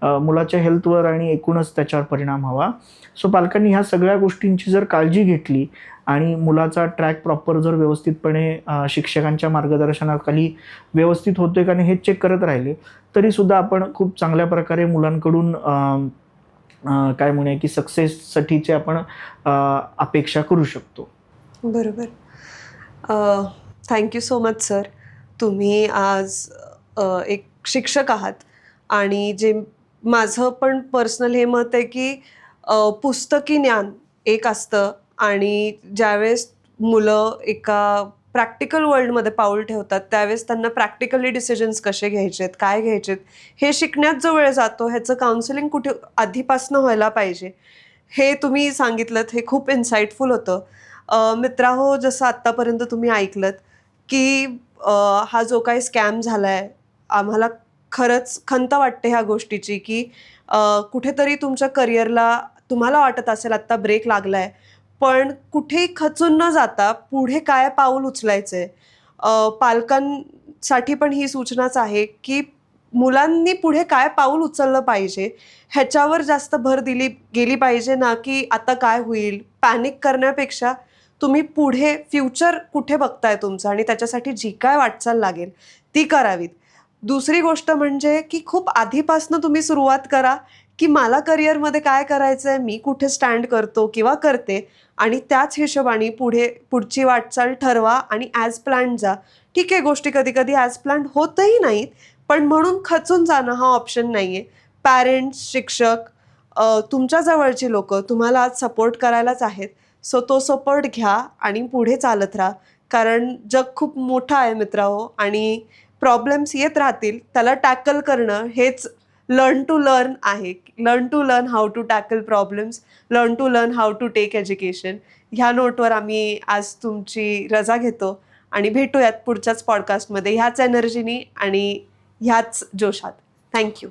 B: मुलाच्या हेल्थवर आणि एकूणच त्याच्यावर परिणाम व्हावा. सो पालकांनी ह्या सगळ्या गोष्टींची जर काळजी घेतली आणि मुलाचा ट्रॅक प्रॉपर जर व्यवस्थितपणे शिक्षकांच्या मार्गदर्शनाखाली व्यवस्थित होतोय का नाही हे चेक करत राहिले तरीसुद्धा आपण खूप चांगल्या प्रकारे मुलांकडून काय म्हणूया की सक्सेससाठीचे आपण अपेक्षा करू शकतो.
A: बरोबर. Thank you so much sir. तुम्ही आज एक शिक्षक आहात आणि जे माझं पण पर्सनल हे मत आहे की पुस्तकी ज्ञान एक असतं आणि ज्यावेळेस मुलं एका प्रॅक्टिकल वर्ल्डमध्ये पाऊल ठेवतात त्यावेळेस त्यांना प्रॅक्टिकली डिसिजन्स कसे घ्यायचेत, काय घ्यायचेत हे शिकण्यात जो वेळ जातो ह्याचं काउन्सिलिंग कुठे आधीपासनं व्हायला पाहिजे हे तुम्ही सांगितलंत. हे खूप इन्साइटफुल होतं. मित्रांनो, जसं आत्तापर्यंत तुम्ही ऐकलंत की हा जो काही स्कॅम झाला आहे आम्हाला खरंच खंत वाटते ह्या गोष्टीची की कुठेतरी तुमच्या करिअरला तुम्हाला वाटत असेल आत्ता ब्रेक लागला आहे पण कुठेही खचून न जाता पुढे काय पाऊल उचलायचं आहे. पालकांसाठी पण ही सूचनाच आहे की मुलांनी पुढे काय पाऊल उचललं पाहिजे ह्याच्यावर जास्त भर दिली गेली पाहिजे ना की आता काय होईल पॅनिक करण्यापेक्षा तुम्ही पुढे फ्युचर कुठे बघताय तुमचं आणि त्याच्यासाठी जी काय वाटचाल लागेल ती करावीत. दुसरी गोष्ट म्हणजे की खूप आधीपासनं तुम्ही सुरुवात करा की मला करिअरमध्ये काय करायचं आहे, मी कुठे स्टँड करतो किंवा करते आणि त्याच हिशोबाने पुढची वाटचाल ठरवा आणि ॲज प्लॅन जा. ठीक आहे, गोष्टी कधी कधी ॲज प्लॅन होतही नाहीत पण म्हणून खचून जाणं हा ऑप्शन नाही आहे. पॅरेंट्स, शिक्षक, तुमच्या जवळची लोकं तुम्हाला आज सपोर्ट करायलाच आहेत. सो तो सपोर्ट घ्या आणि पुढे चालत राहा कारण जग खूप मोठं आहे मित्रांनो आणि प्रॉब्लेम्स येत राहतील. त्याला टॅकल करणं हेच लर्न टू लर्न आहे. Learn to learn how to tackle problems, learn to learn how to take education. ह्या नोटवर आम्ही आज तुमची रजा घेतो आणि भेटूयात पुढच्याच पॉडकास्टमध्ये ह्याच एनर्जीनी आणि ह्याच जोशात. थँक्यू.